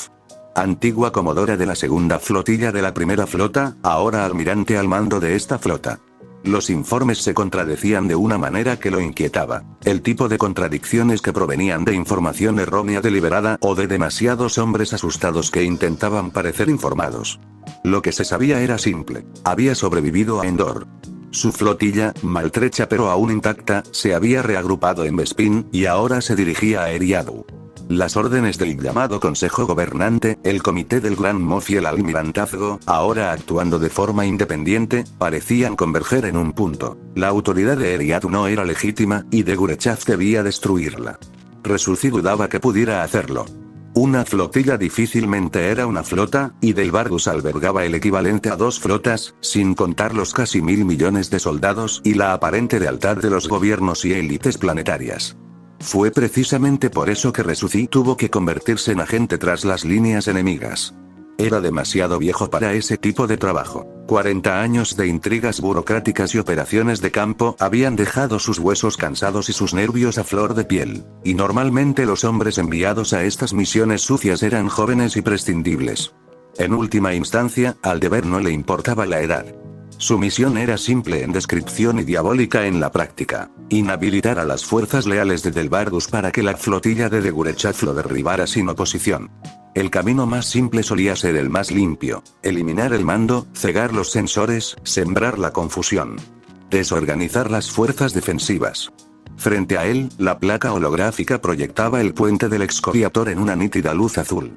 Antigua comodora de la segunda flotilla de la primera flota, ahora almirante al mando de esta flota. Los informes se contradecían de una manera que lo inquietaba, el tipo de contradicciones que provenían de información errónea deliberada o de demasiados hombres asustados que intentaban parecer informados. Lo que se sabía era simple: había sobrevivido a Endor. Su flotilla, maltrecha pero aún intacta, se había reagrupado en Bespin, y ahora se dirigía a Eriadu. Las órdenes del llamado Consejo Gobernante, el Comité del Gran Moff y el Almirantazgo, ahora actuando de forma independiente, parecían converger en un punto: la autoridad de Eriadu no era legítima, y de Gurechav debía destruirla. Resuci dudaba que pudiera hacerlo. Una flotilla difícilmente era una flota, y del Bardus albergaba el equivalente a 2 flotas, sin contar los casi 1000 millones de soldados y la aparente lealtad de los gobiernos y élites planetarias. Fue precisamente por eso que Resuci tuvo que convertirse en agente tras las líneas enemigas. Era demasiado viejo para ese tipo de trabajo. 40 años de intrigas burocráticas y operaciones de campo habían dejado sus huesos cansados y sus nervios a flor de piel, y normalmente los hombres enviados a estas misiones sucias eran jóvenes y prescindibles. En última instancia, al deber no le importaba la edad. Su misión era simple en descripción y diabólica en la práctica: inhabilitar a las fuerzas leales de Del Bardus para que la flotilla de Gurechav lo derribara sin oposición. El camino más simple solía ser el más limpio: eliminar el mando, cegar los sensores, sembrar la confusión, desorganizar las fuerzas defensivas. Frente a él, la placa holográfica proyectaba el puente del excoriator en una nítida luz azul.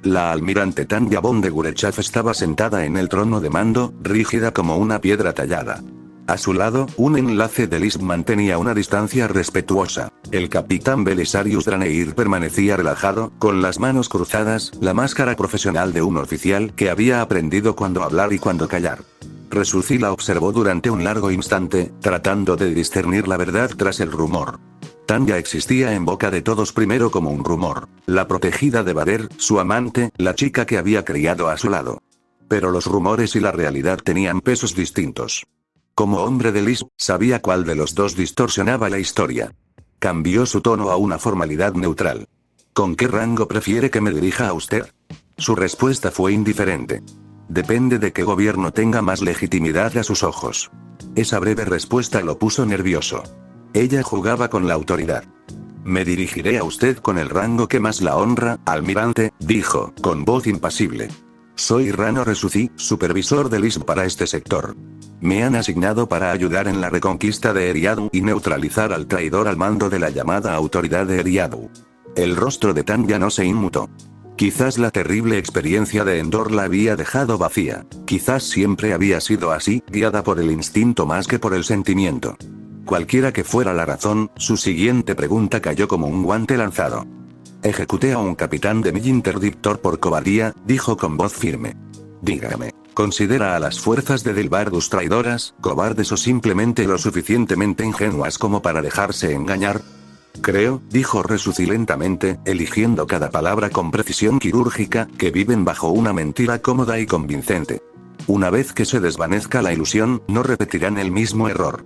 La almirante Tanya von de Gurechav estaba sentada en el trono de mando, rígida como una piedra tallada. A su lado, un enlace de Lisb mantenía una distancia respetuosa. El capitán Belisarius Draneir permanecía relajado, con las manos cruzadas, la máscara profesional de un oficial que había aprendido cuándo hablar y cuándo callar. Resuci la observó durante un largo instante, tratando de discernir la verdad tras el rumor. Tanya existía en boca de todos primero como un rumor: la protegida de Vader, su amante, la chica que había criado a su lado. Pero los rumores y la realidad tenían pesos distintos. Como hombre de Lisb, sabía cuál de los dos distorsionaba la historia. Cambió su tono a una formalidad neutral. ¿Con qué rango prefiere que me dirija a usted? Su respuesta fue indiferente. Depende de qué gobierno tenga más legitimidad a sus ojos. Esa breve respuesta lo puso nervioso. Ella jugaba con la autoridad. Me dirigiré a usted con el rango que más la honra, almirante, dijo, con voz impasible. Soy Rano Resuci, supervisor de Lisb para este sector. Me han asignado para ayudar en la reconquista de Eriadu y neutralizar al traidor al mando de la llamada autoridad de Eriadu. El rostro de Tanya no se inmutó. Quizás la terrible experiencia de Endor la había dejado vacía. Quizás siempre había sido así, guiada por el instinto más que por el sentimiento. Cualquiera que fuera la razón, su siguiente pregunta cayó como un guante lanzado. Ejecuté a un capitán de mi interdictor por cobardía, dijo con voz firme. Dígame, ¿considera a las fuerzas de Del Bardus traidoras, cobardes o simplemente lo suficientemente ingenuas como para dejarse engañar? Creo, dijo Resuci lentamente, eligiendo cada palabra con precisión quirúrgica, que viven bajo una mentira cómoda y convincente. Una vez que se desvanezca la ilusión, no repetirán el mismo error.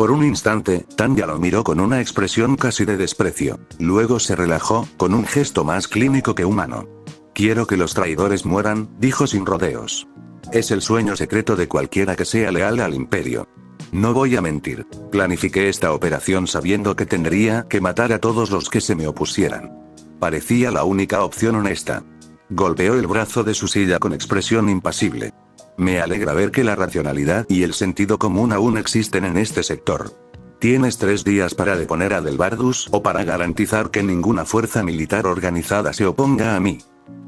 Por un instante, Tanya lo miró con una expresión casi de desprecio. Luego se relajó, con un gesto más clínico que humano. Quiero que los traidores mueran, dijo sin rodeos. Es el sueño secreto de cualquiera que sea leal al imperio. No voy a mentir. Planifiqué esta operación sabiendo que tendría que matar a todos los que se me opusieran. Parecía la única opción honesta. Golpeó el brazo de su silla con expresión impasible. Me alegra ver que la racionalidad y el sentido común aún existen en este sector. Tienes 3 días para deponer a Delbardus o para garantizar que ninguna fuerza militar organizada se oponga a mí.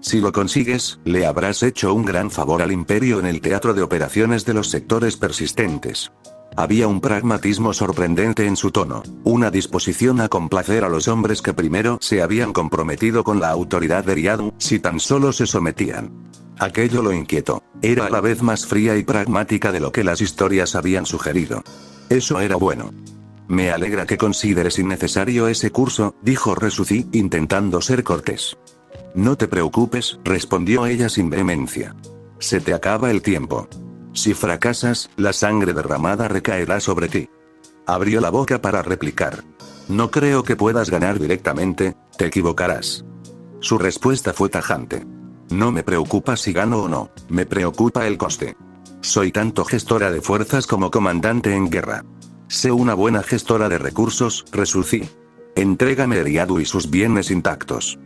Si lo consigues, le habrás hecho un gran favor al imperio en el teatro de operaciones de los sectores persistentes. Había un pragmatismo sorprendente en su tono, una disposición a complacer a los hombres que primero se habían comprometido con la autoridad de Eriadu, si tan solo se sometían. Aquello lo inquietó. Era a la vez más fría y pragmática de lo que las historias habían sugerido. Eso era bueno. Me alegra que consideres innecesario ese curso, dijo Resuci, intentando ser cortés. No te preocupes, respondió ella sin vehemencia. Se te acaba el tiempo. Si fracasas, la sangre derramada recaerá sobre ti. Abrió la boca para replicar. No creo que puedas ganar directamente, te equivocarás. Su respuesta fue tajante. No me preocupa si gano o no, me preocupa el coste. Soy tanto gestora de fuerzas como comandante en guerra. Sé una buena gestora de recursos, Resuci. Entrégame Eriadu y sus bienes intactos.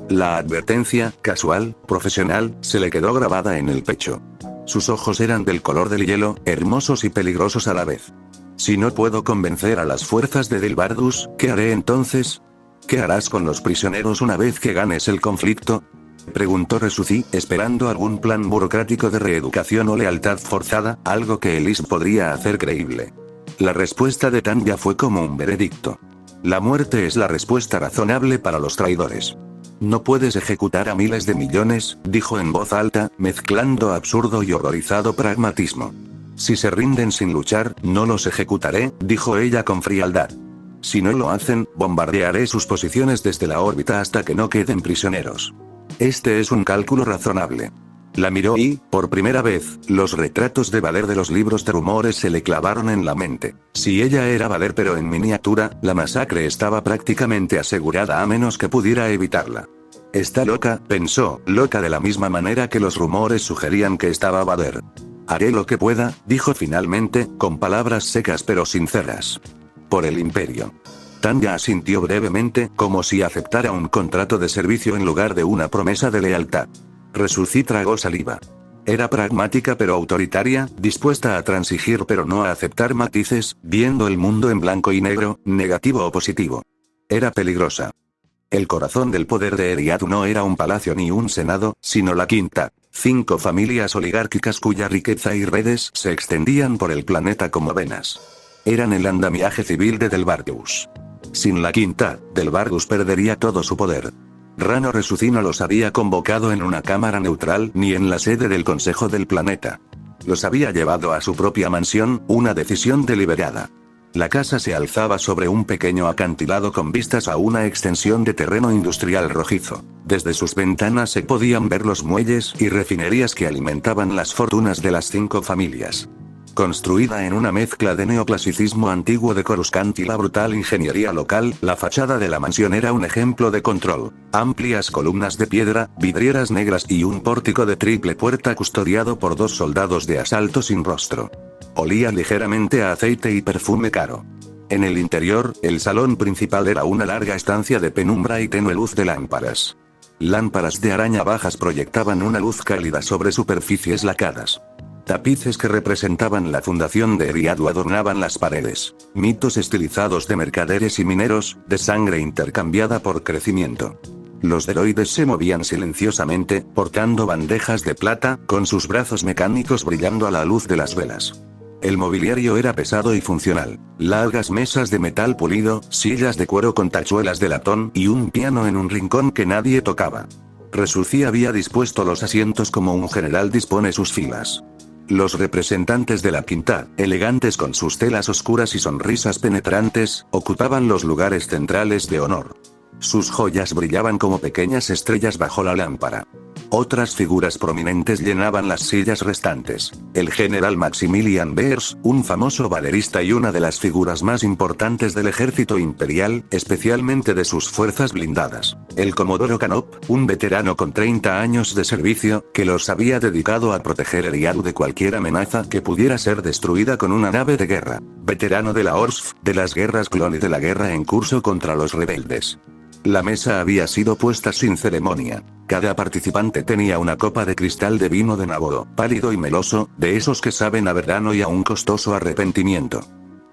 La advertencia, casual, profesional, se le quedó grabada en el pecho. Sus ojos eran del color del hielo, hermosos y peligrosos a la vez. Si no puedo convencer a las fuerzas de Delbardus, ¿qué haré entonces? ¿Qué harás con los prisioneros una vez que ganes el conflicto? Preguntó Resuci, esperando algún plan burocrático de reeducación o lealtad forzada, algo que Elise podría hacer creíble. La respuesta de Tanya fue como un veredicto. La muerte es la respuesta razonable para los traidores. No puedes ejecutar a miles de millones, dijo en voz alta, mezclando absurdo y horrorizado pragmatismo. Si se rinden sin luchar, no los ejecutaré, dijo ella con frialdad. Si no lo hacen, bombardearé sus posiciones desde la órbita hasta que no queden prisioneros. Este es un cálculo razonable. La miró y, por primera vez, los retratos de Vader de los libros de rumores se le clavaron en la mente. Si ella era Vader pero en miniatura, la masacre estaba prácticamente asegurada a menos que pudiera evitarla. Está loca, pensó, loca de la misma manera que los rumores sugerían que estaba Vader. Haré lo que pueda, dijo finalmente, con palabras secas pero sinceras. Por el imperio. Tanya asintió brevemente, como si aceptara un contrato de servicio en lugar de una promesa de lealtad. Resuci tragó saliva. Era pragmática pero autoritaria, dispuesta a transigir pero no a aceptar matices, viendo el mundo en blanco y negro, negativo o positivo. Era peligrosa. El corazón del poder de Eriadu no era un palacio ni un senado, sino la quinta. 5 familias oligárquicas cuya riqueza y redes se extendían por el planeta como venas. Eran el andamiaje civil de Delbardus. Sin la quinta, Delbardus perdería todo su poder. Rano Resuci no los había convocado en una cámara neutral ni en la sede del Consejo del Planeta. Los había llevado a su propia mansión, una decisión deliberada. La casa se alzaba sobre un pequeño acantilado con vistas a una extensión de terreno industrial rojizo. Desde sus ventanas se podían ver los muelles y refinerías que alimentaban las fortunas de las 5 familias. Construida en una mezcla de neoclasicismo antiguo de Coruscant y la brutal ingeniería local, la fachada de la mansión era un ejemplo de control. Amplias columnas de piedra, vidrieras negras y un pórtico de triple puerta custodiado por 2 soldados de asalto sin rostro. Olía ligeramente a aceite y perfume caro. En el interior, el salón principal era una larga estancia de penumbra y tenue luz de lámparas. Lámparas de araña bajas proyectaban una luz cálida sobre superficies lacadas. Tapices que representaban la fundación de Eriadu adornaban las paredes. Mitos estilizados de mercaderes y mineros, de sangre intercambiada por crecimiento. Los droides se movían silenciosamente, portando bandejas de plata, con sus brazos mecánicos brillando a la luz de las velas. El mobiliario era pesado y funcional. Largas mesas de metal pulido, sillas de cuero con tachuelas de latón y un piano en un rincón que nadie tocaba. Resuci había dispuesto los asientos como un general dispone sus filas. Los representantes de la quinta, elegantes con sus telas oscuras y sonrisas penetrantes, ocupaban los lugares centrales de honor. Sus joyas brillaban como pequeñas estrellas bajo la lámpara. Otras figuras prominentes llenaban las sillas restantes. El general Maximilian Beers, un famoso valerista y una de las figuras más importantes del ejército imperial, especialmente de sus fuerzas blindadas. El comodoro Canop, un veterano con 30 años de servicio, que los había dedicado a proteger Eriadu de cualquier amenaza que pudiera ser destruida con una nave de guerra. Veterano de la ORSF, de las guerras clon y de la guerra en curso contra los rebeldes. La mesa había sido puesta sin ceremonia. Cada participante tenía una copa de cristal de vino de Naboo, pálido y meloso, de esos que saben a verano y a un costoso arrepentimiento.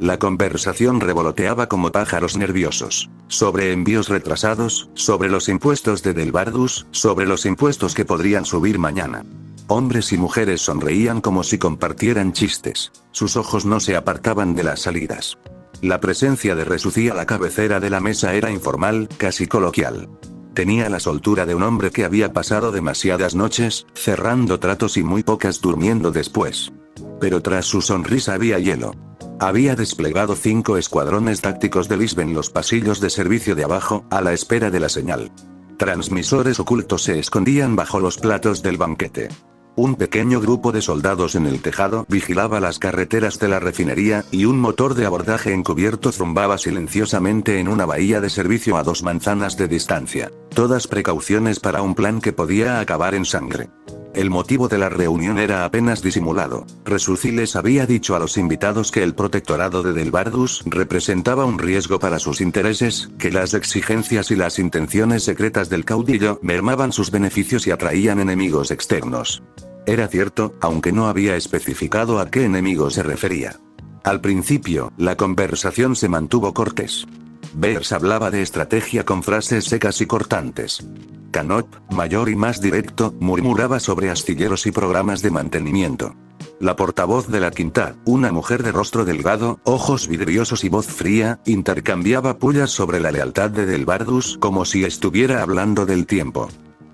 La conversación revoloteaba como pájaros nerviosos. Sobre envíos retrasados, sobre los impuestos de Delbardus, sobre los impuestos que podrían subir mañana. Hombres y mujeres sonreían como si compartieran chistes. Sus ojos no se apartaban de las salidas. La presencia de Resucí a la cabecera de la mesa era informal, casi coloquial. Tenía la soltura de un hombre que había pasado demasiadas noches, cerrando tratos y muy pocas durmiendo después. Pero tras su sonrisa había hielo. Había desplegado 5 escuadrones tácticos de Lisbon en los pasillos de servicio de abajo, a la espera de la señal. Transmisores ocultos se escondían bajo los platos del banquete. Un pequeño grupo de soldados en el tejado vigilaba las carreteras de la refinería, y un motor de abordaje encubierto zumbaba silenciosamente en una bahía de servicio a 2 manzanas de distancia. Todas precauciones para un plan que podía acabar en sangre. El motivo de la reunión era apenas disimulado. Resucí les había dicho a los invitados que el protectorado de Delbardus representaba un riesgo para sus intereses, que las exigencias y las intenciones secretas del caudillo mermaban sus beneficios y atraían enemigos externos. Era cierto, aunque no había especificado a qué enemigo se refería. Al principio, la conversación se mantuvo cortés. Beers hablaba de estrategia con frases secas y cortantes. Canop, mayor y más directo, murmuraba sobre astilleros y programas de mantenimiento. La portavoz de la quinta, una mujer de rostro delgado, ojos vidriosos y voz fría, intercambiaba pullas sobre la lealtad de Delbardus como si estuviera hablando del tiempo.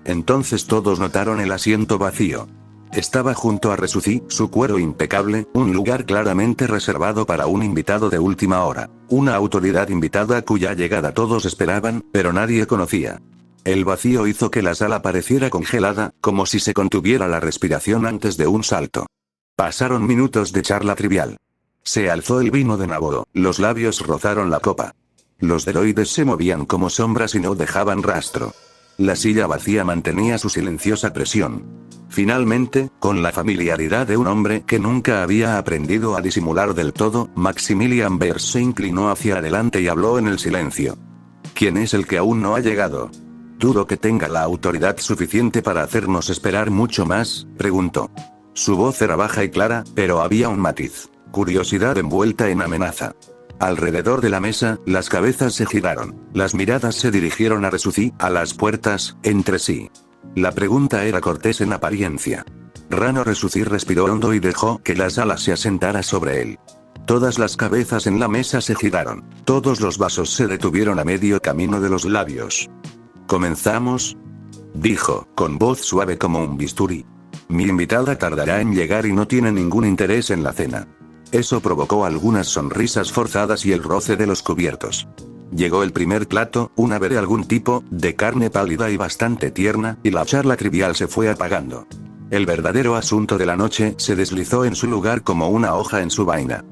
Entonces todos notaron el asiento vacío. Estaba junto a Resucí, su cuero impecable, un lugar claramente reservado para un invitado de última hora. Una autoridad invitada cuya llegada todos esperaban, pero nadie conocía. El vacío hizo que la sala pareciera congelada, como si se contuviera la respiración antes de un salto. Pasaron minutos de charla trivial. Se alzó el vino de Naboo, los labios rozaron la copa. Los droides se movían como sombras y no dejaban rastro. La silla vacía mantenía su silenciosa presión. Finalmente, con la familiaridad de un hombre que nunca había aprendido a disimular del todo, Maximilian Beers se inclinó hacia adelante y habló en el silencio. ¿Quién es el que aún no ha llegado? ¿Dudo que tenga la autoridad suficiente para hacernos esperar mucho más?, preguntó. Su voz era baja y clara, pero había un matiz. Curiosidad envuelta en amenaza. Alrededor de la mesa, las cabezas se giraron. Las miradas se dirigieron a Resucí, a las puertas, entre sí. La pregunta era cortés en apariencia. Rano Resucí respiró hondo y dejó que la sala se asentara sobre él. Todas las cabezas en la mesa se giraron. Todos los vasos se detuvieron a medio camino de los labios. ¿Comenzamos?, dijo, con voz suave como un bisturí. Mi invitada tardará en llegar y no tiene ningún interés en la cena. Eso provocó algunas sonrisas forzadas y el roce de los cubiertos. Llegó el primer plato, un ave de algún tipo, de carne pálida y bastante tierna, y la charla trivial se fue apagando. El verdadero asunto de la noche se deslizó en su lugar como una hoja en su vaina.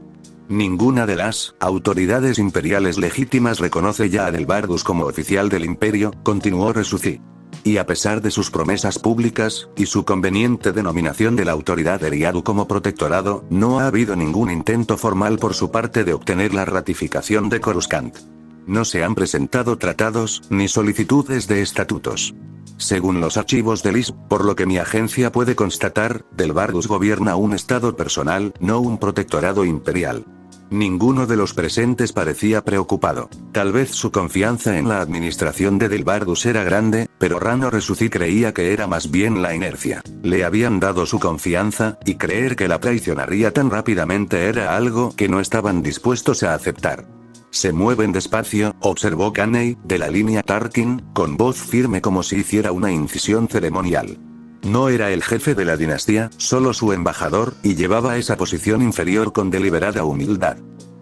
Ninguna de las autoridades imperiales legítimas reconoce ya a Delbardus como oficial del imperio, continuó Resucí. Y a pesar de sus promesas públicas, y su conveniente denominación de la autoridad Eriadu como protectorado, no ha habido ningún intento formal por su parte de obtener la ratificación de Coruscant. No se han presentado tratados, ni solicitudes de estatutos. Según los archivos de Lis, por lo que mi agencia puede constatar, Delbardus gobierna un estado personal, no un protectorado imperial. Ninguno de los presentes parecía preocupado. Tal vez su confianza en la administración de Delbardus era grande, pero Rano Resucí creía que era más bien la inercia. Le habían dado su confianza, y creer que la traicionaría tan rápidamente era algo que no estaban dispuestos a aceptar. Se mueven despacio, observó Caney, de la línea Tarkin, con voz firme como si hiciera una incisión ceremonial. No era el jefe de la dinastía, solo su embajador, y llevaba esa posición inferior con deliberada humildad.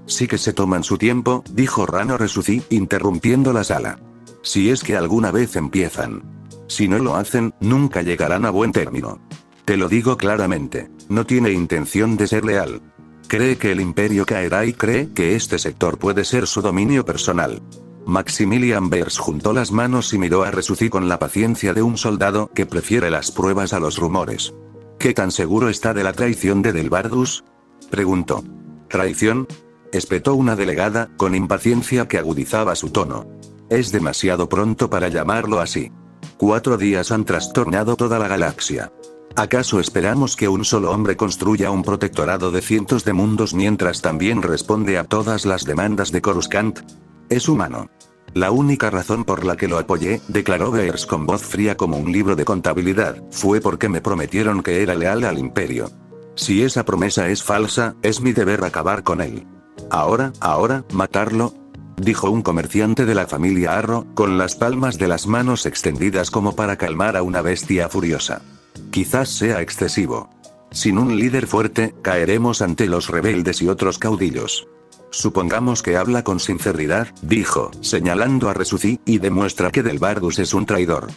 Sí que se toman su tiempo, dijo Rano Resucí, interrumpiendo la sala. Si es que alguna vez empiezan. Si no lo hacen, nunca llegarán a buen término. Te lo digo claramente, no tiene intención de ser leal. Cree que el imperio caerá y cree que este sector puede ser su dominio personal. Maximilian Bers juntó las manos y miró a Resuci con la paciencia de un soldado que prefiere las pruebas a los rumores. ¿Qué tan seguro está de la traición de Delbardus?, preguntó. ¿Traición?, espetó una delegada, con impaciencia que agudizaba su tono. Es demasiado pronto para llamarlo así. 4 días han trastornado toda la galaxia. ¿Acaso esperamos que un solo hombre construya un protectorado de cientos de mundos mientras también responde a todas las demandas de Coruscant? Es humano. La única razón por la que lo apoyé, declaró Bers con voz fría como un libro de contabilidad, fue porque me prometieron que era leal al imperio. Si esa promesa es falsa, es mi deber acabar con él. Ahora, matarlo, dijo un comerciante de la familia Arro, con las palmas de las manos extendidas como para calmar a una bestia furiosa. Quizás sea excesivo. Sin un líder fuerte, caeremos ante los rebeldes y otros caudillos. Supongamos que habla con sinceridad, dijo, señalando a Resuci, y demuestra que Delbardus es un traidor.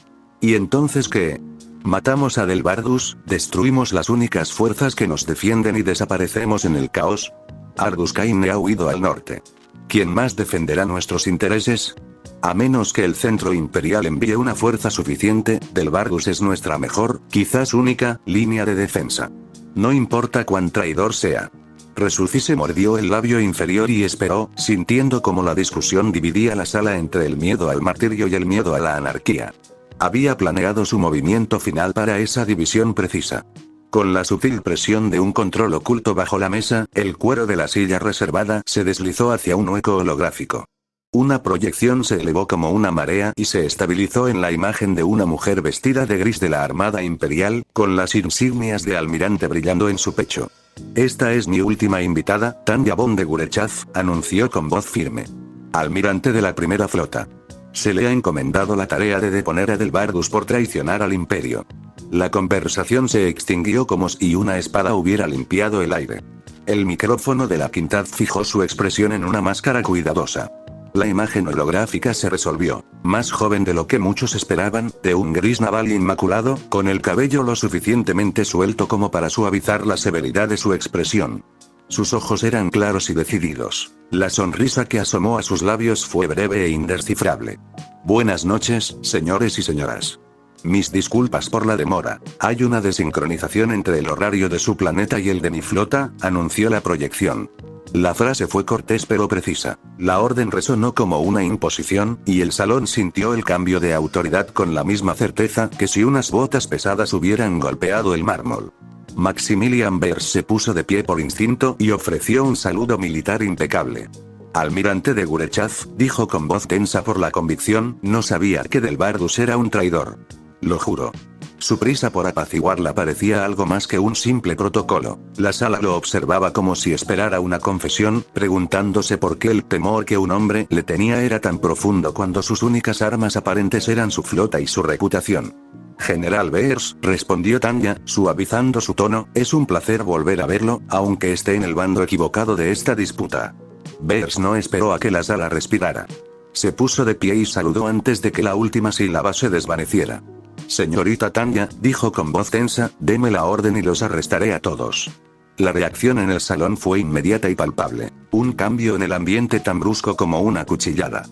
¿Y entonces qué? ¿Matamos a Delbardus, destruimos las únicas fuerzas que nos defienden y desaparecemos en el caos? Ardus Caine ha huido al norte. ¿Quién más defenderá nuestros intereses? A menos que el centro imperial envíe una fuerza suficiente, Delbardus es nuestra mejor, quizás única, línea de defensa. No importa cuán traidor sea. Resuci se mordió el labio inferior y esperó, sintiendo como la discusión dividía la sala entre el miedo al martirio y el miedo a la anarquía. Había planeado su movimiento final para esa división precisa. Con la sutil presión de un control oculto bajo la mesa, el cuero de la silla reservada se deslizó hacia un hueco holográfico. Una proyección se elevó como una marea y se estabilizó en la imagen de una mujer vestida de gris de la Armada Imperial, con las insignias de almirante brillando en su pecho. Esta es mi última invitada, Tanya von de Gurechaz, anunció con voz firme. Almirante de la primera flota. Se le ha encomendado la tarea de deponer a Delbardus por traicionar al imperio. La conversación se extinguió como si una espada hubiera limpiado el aire. El micrófono de la Quintad fijó su expresión en una máscara cuidadosa. La imagen holográfica se resolvió, más joven de lo que muchos esperaban, de un gris naval inmaculado, con el cabello lo suficientemente suelto como para suavizar la severidad de su expresión. Sus ojos eran claros y decididos. La sonrisa que asomó a sus labios fue breve e indescifrable. Buenas noches, señores y señoras. Mis disculpas por la demora. Hay una desincronización entre el horario de su planeta y el de mi flota, anunció la proyección. La frase fue cortés pero precisa. La orden resonó como una imposición, y el salón sintió el cambio de autoridad con la misma certeza que si unas botas pesadas hubieran golpeado el mármol. Maximilian Bers se puso de pie por instinto y ofreció un saludo militar impecable. Almirante de Gurechaz, dijo con voz tensa por la convicción, no sabía que Delbardus era un traidor. Lo juro. Su prisa por apaciguarla parecía algo más que un simple protocolo. La sala lo observaba como si esperara una confesión, preguntándose por qué el temor que un hombre le tenía era tan profundo cuando sus únicas armas aparentes eran su flota y su reputación. General Bers, respondió Tanya, suavizando su tono, es un placer volver a verlo, aunque esté en el bando equivocado de esta disputa. Bers no esperó a que la sala respirara. Se puso de pie y saludó antes de que la última sílaba se desvaneciera. Señorita Tanya, dijo con voz tensa, deme la orden y los arrestaré a todos. La reacción en el salón fue inmediata y palpable. Un cambio en el ambiente tan brusco como una cuchillada.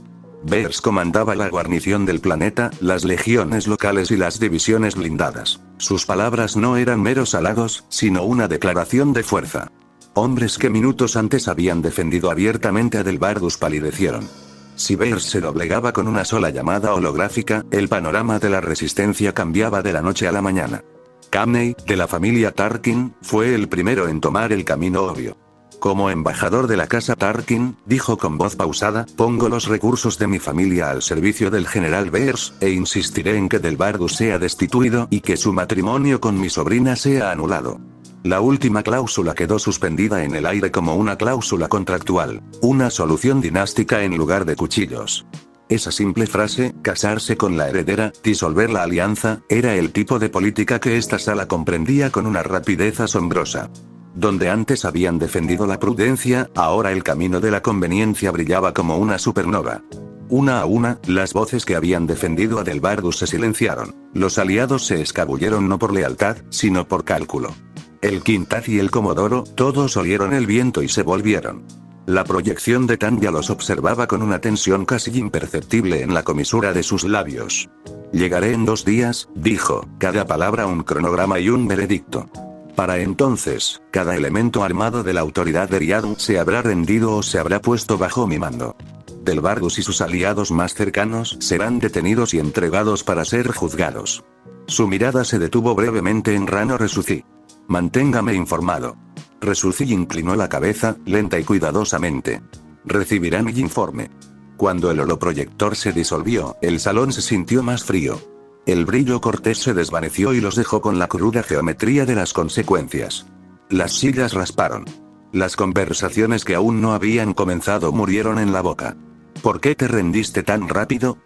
Bers comandaba la guarnición del planeta, las legiones locales y las divisiones blindadas. Sus palabras no eran meros halagos, sino una declaración de fuerza. Hombres que minutos antes habían defendido abiertamente a Delbardus palidecieron. Si Bers se doblegaba con una sola llamada holográfica, el panorama de la resistencia cambiaba de la noche a la mañana. Camney, de la familia Tarkin, fue el primero en tomar el camino obvio. Como embajador de la casa Tarkin, dijo con voz pausada, pongo los recursos de mi familia al servicio del general Bers, e insistiré en que Delbardus sea destituido y que su matrimonio con mi sobrina sea anulado. La última cláusula quedó suspendida en el aire como una cláusula contractual, una solución dinástica en lugar de cuchillos. Esa simple frase, casarse con la heredera, disolver la alianza, era el tipo de política que esta sala comprendía con una rapidez asombrosa. Donde antes habían defendido la prudencia, ahora el camino de la conveniencia brillaba como una supernova. Una a una, las voces que habían defendido a Delbardus se silenciaron. Los aliados se escabulleron no por lealtad, sino por cálculo. El Quintaz y el Comodoro, todos olieron el viento y se volvieron. La proyección de Tanya los observaba con una tensión casi imperceptible en la comisura de sus labios. Llegaré en 2 días, dijo, cada palabra un cronograma y un veredicto. Para entonces, cada elemento armado de la autoridad de Riadu se habrá rendido o se habrá puesto bajo mi mando. Delbardus y sus aliados más cercanos serán detenidos y entregados para ser juzgados. Su mirada se detuvo brevemente en Rano Resuci. Manténgame informado. Resuci inclinó la cabeza, lenta y cuidadosamente. Recibirá mi informe. Cuando el holoproyector se disolvió, el salón se sintió más frío. El brillo cortés se desvaneció y los dejó con la cruda geometría de las consecuencias. Las sillas rasparon. Las conversaciones que aún no habían comenzado murieron en la boca. ¿Por qué te rendiste tan rápido?,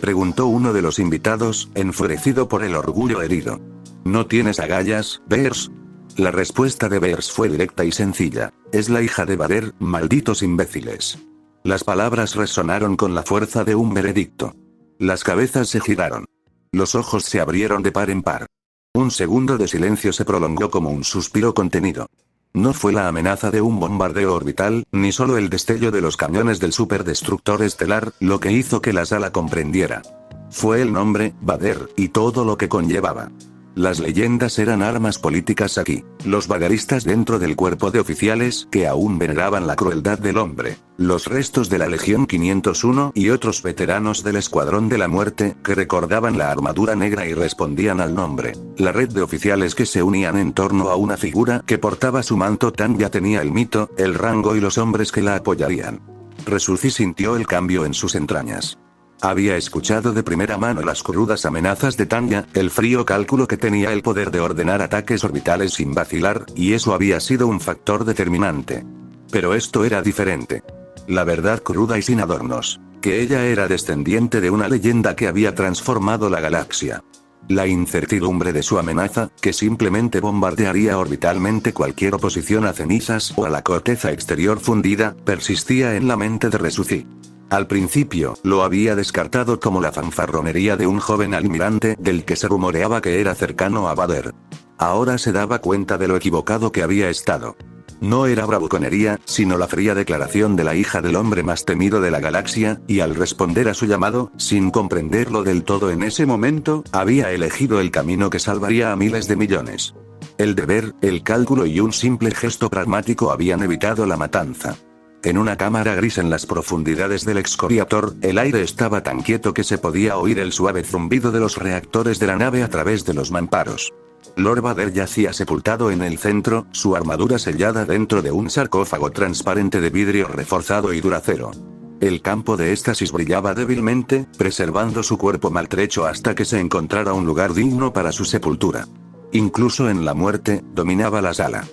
preguntó uno de los invitados, enfurecido por el orgullo herido. ¿No tienes agallas, Beers? La respuesta de Beers fue directa y sencilla. Es la hija de Bader, malditos imbéciles. Las palabras resonaron con la fuerza de un veredicto. Las cabezas se giraron. Los ojos se abrieron de par en par. Un segundo de silencio se prolongó como un suspiro contenido. No fue la amenaza de un bombardeo orbital, ni solo el destello de los cañones del superdestructor estelar, lo que hizo que la sala comprendiera. Fue el nombre, Bader, y todo lo que conllevaba. Las leyendas eran armas políticas aquí. Los badaristas dentro del cuerpo de oficiales que aún veneraban la crueldad del hombre. Los restos de la Legión 501 y otros veteranos del Escuadrón de la Muerte que recordaban la armadura negra y respondían al nombre. La red de oficiales que se unían en torno a una figura que portaba su manto tan ya tenía el mito, el rango y los hombres que la apoyarían. Resuci sintió el cambio en sus entrañas. Había escuchado de primera mano las crudas amenazas de Tanya, el frío cálculo que tenía el poder de ordenar ataques orbitales sin vacilar, y eso había sido un factor determinante. Pero esto era diferente. La verdad cruda y sin adornos. Que ella era descendiente de una leyenda que había transformado la galaxia. La incertidumbre de su amenaza, que simplemente bombardearía orbitalmente cualquier oposición a cenizas o a la corteza exterior fundida, persistía en la mente de Resuci. Al principio, lo había descartado como la fanfarronería de un joven almirante del que se rumoreaba que era cercano a Bader. Ahora se daba cuenta de lo equivocado que había estado. No era bravuconería, sino la fría declaración de la hija del hombre más temido de la galaxia, y al responder a su llamado, sin comprenderlo del todo en ese momento, había elegido el camino que salvaría a miles de millones. El deber, el cálculo y un simple gesto pragmático habían evitado la matanza. En una cámara gris en las profundidades del excoriator, el aire estaba tan quieto que se podía oír el suave zumbido de los reactores de la nave a través de los mamparos. Lord Vader yacía sepultado en el centro, su armadura sellada dentro de un sarcófago transparente de vidrio reforzado y duracero. El campo de éxtasis brillaba débilmente, preservando su cuerpo maltrecho hasta que se encontrara un lugar digno para su sepultura. Incluso en la muerte, dominaba la sala.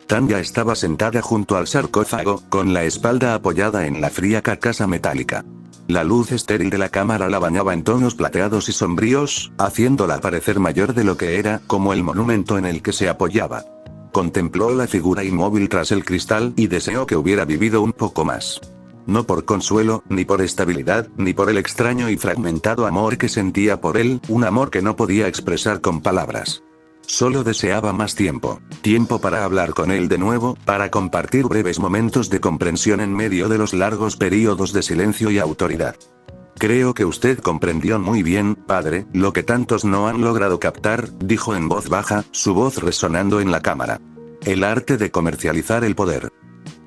Tanya estaba sentada junto al sarcófago, con la espalda apoyada en la fría carcasa metálica. La luz estéril de la cámara la bañaba en tonos plateados y sombríos, haciéndola parecer mayor de lo que era, como el monumento en el que se apoyaba. Contempló la figura inmóvil tras el cristal y deseó que hubiera vivido un poco más. No por consuelo, ni por estabilidad, ni por el extraño y fragmentado amor que sentía por él, un amor que no podía expresar con palabras. Solo deseaba más tiempo. Tiempo para hablar con él de nuevo, para compartir breves momentos de comprensión en medio de los largos períodos de silencio y autoridad. Creo que usted comprendió muy bien, padre, lo que tantos no han logrado captar, dijo en voz baja, su voz resonando en la cámara. El arte de comercializar el poder.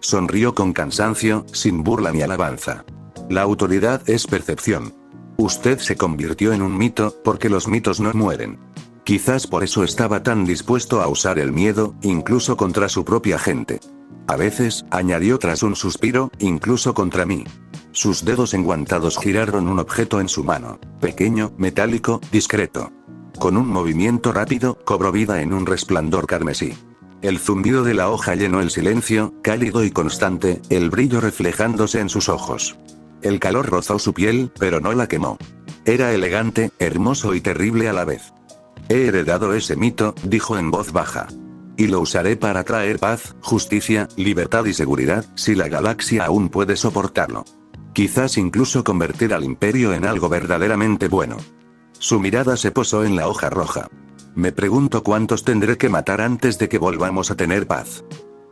Sonrió con cansancio, sin burla ni alabanza. La autoridad es percepción. Usted se convirtió en un mito, porque los mitos no mueren. Quizás por eso estaba tan dispuesto a usar el miedo, incluso contra su propia gente. A veces, añadió tras un suspiro, incluso contra mí. Sus dedos enguantados giraron un objeto en su mano, pequeño, metálico, discreto. Con un movimiento rápido, cobró vida en un resplandor carmesí. El zumbido de la hoja llenó el silencio, cálido y constante, el brillo reflejándose en sus ojos. El calor rozó su piel, pero no la quemó. Era elegante, hermoso y terrible a la vez. He heredado ese mito, dijo en voz baja. Y lo usaré para traer paz, justicia, libertad y seguridad, si la galaxia aún puede soportarlo. Quizás incluso convertir al imperio en algo verdaderamente bueno. Su mirada se posó en la hoja roja. Me pregunto cuántos tendré que matar antes de que volvamos a tener paz.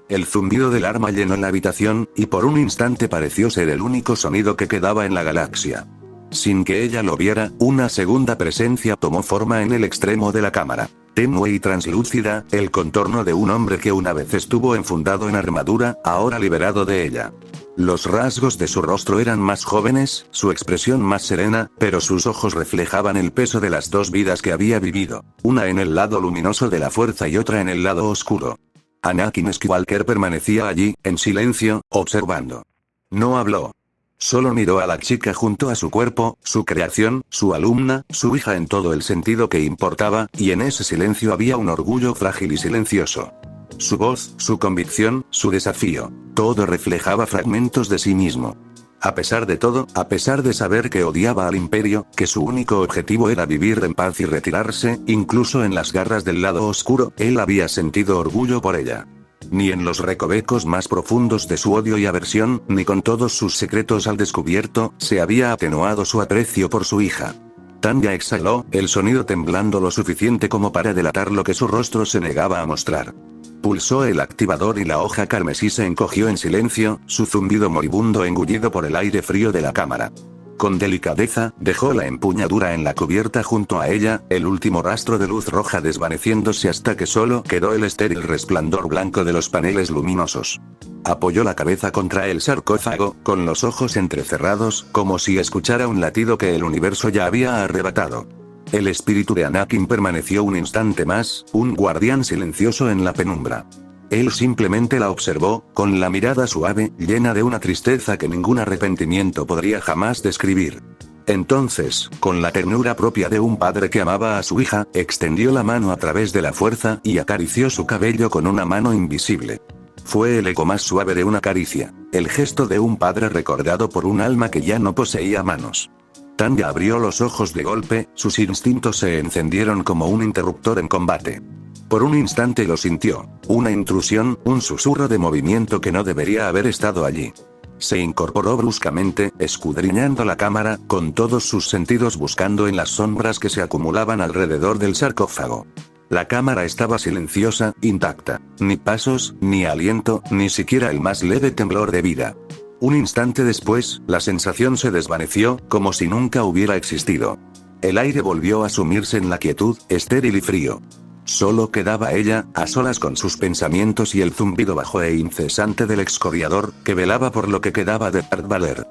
El zumbido del arma llenó la habitación, y por un instante pareció ser el único sonido que quedaba en la galaxia. Sin que ella lo viera, una segunda presencia tomó forma en el extremo de la cámara. Tenue y translúcida, el contorno de un hombre que una vez estuvo enfundado en armadura, ahora liberado de ella. Los rasgos de su rostro eran más jóvenes, su expresión más serena, pero sus ojos reflejaban el peso de las dos vidas que había vivido, una en el lado luminoso de la fuerza y otra en el lado oscuro. Anakin Skywalker permanecía allí, en silencio, observando. No habló. Solo miró a la chica junto a su cuerpo, su creación, su alumna, su hija en todo el sentido que importaba, y en ese silencio había un orgullo frágil y silencioso. Su voz, su convicción, su desafío, todo reflejaba fragmentos de sí mismo. A pesar de todo, a pesar de saber que odiaba al imperio, que su único objetivo era vivir en paz y retirarse, incluso en las garras del lado oscuro, él había sentido orgullo por ella. Ni en los recovecos más profundos de su odio y aversión, ni con todos sus secretos al descubierto, se había atenuado su aprecio por su hija. Tanya exhaló, el sonido temblando lo suficiente como para delatar lo que su rostro se negaba a mostrar. Pulsó el activador y la hoja carmesí se encogió en silencio, su zumbido moribundo engullido por el aire frío de la cámara. Con delicadeza, dejó la empuñadura en la cubierta junto a ella, el último rastro de luz roja desvaneciéndose hasta que solo quedó el estéril resplandor blanco de los paneles luminosos. Apoyó la cabeza contra el sarcófago, con los ojos entrecerrados, como si escuchara un latido que el universo ya había arrebatado. El espíritu de Anakin permaneció un instante más, un guardián silencioso en la penumbra. Él simplemente la observó, con la mirada suave, llena de una tristeza que ningún arrepentimiento podría jamás describir. Entonces, con la ternura propia de un padre que amaba a su hija, extendió la mano a través de la fuerza y acarició su cabello con una mano invisible. Fue el eco más suave de una caricia, el gesto de un padre recordado por un alma que ya no poseía manos. Tanya abrió los ojos de golpe, sus instintos se encendieron como un interruptor en combate. Por un instante lo sintió, una intrusión, un susurro de movimiento que no debería haber estado allí. Se incorporó bruscamente, escudriñando la cámara, con todos sus sentidos buscando en las sombras que se acumulaban alrededor del sarcófago. La cámara estaba silenciosa, intacta. Ni pasos, ni aliento, ni siquiera el más leve temblor de vida. Un instante después, la sensación se desvaneció, como si nunca hubiera existido. El aire volvió a sumirse en la quietud, estéril y frío. Solo quedaba ella, a solas con sus pensamientos y el zumbido bajo e incesante del excoriador, que velaba por lo que quedaba de Darth Vader.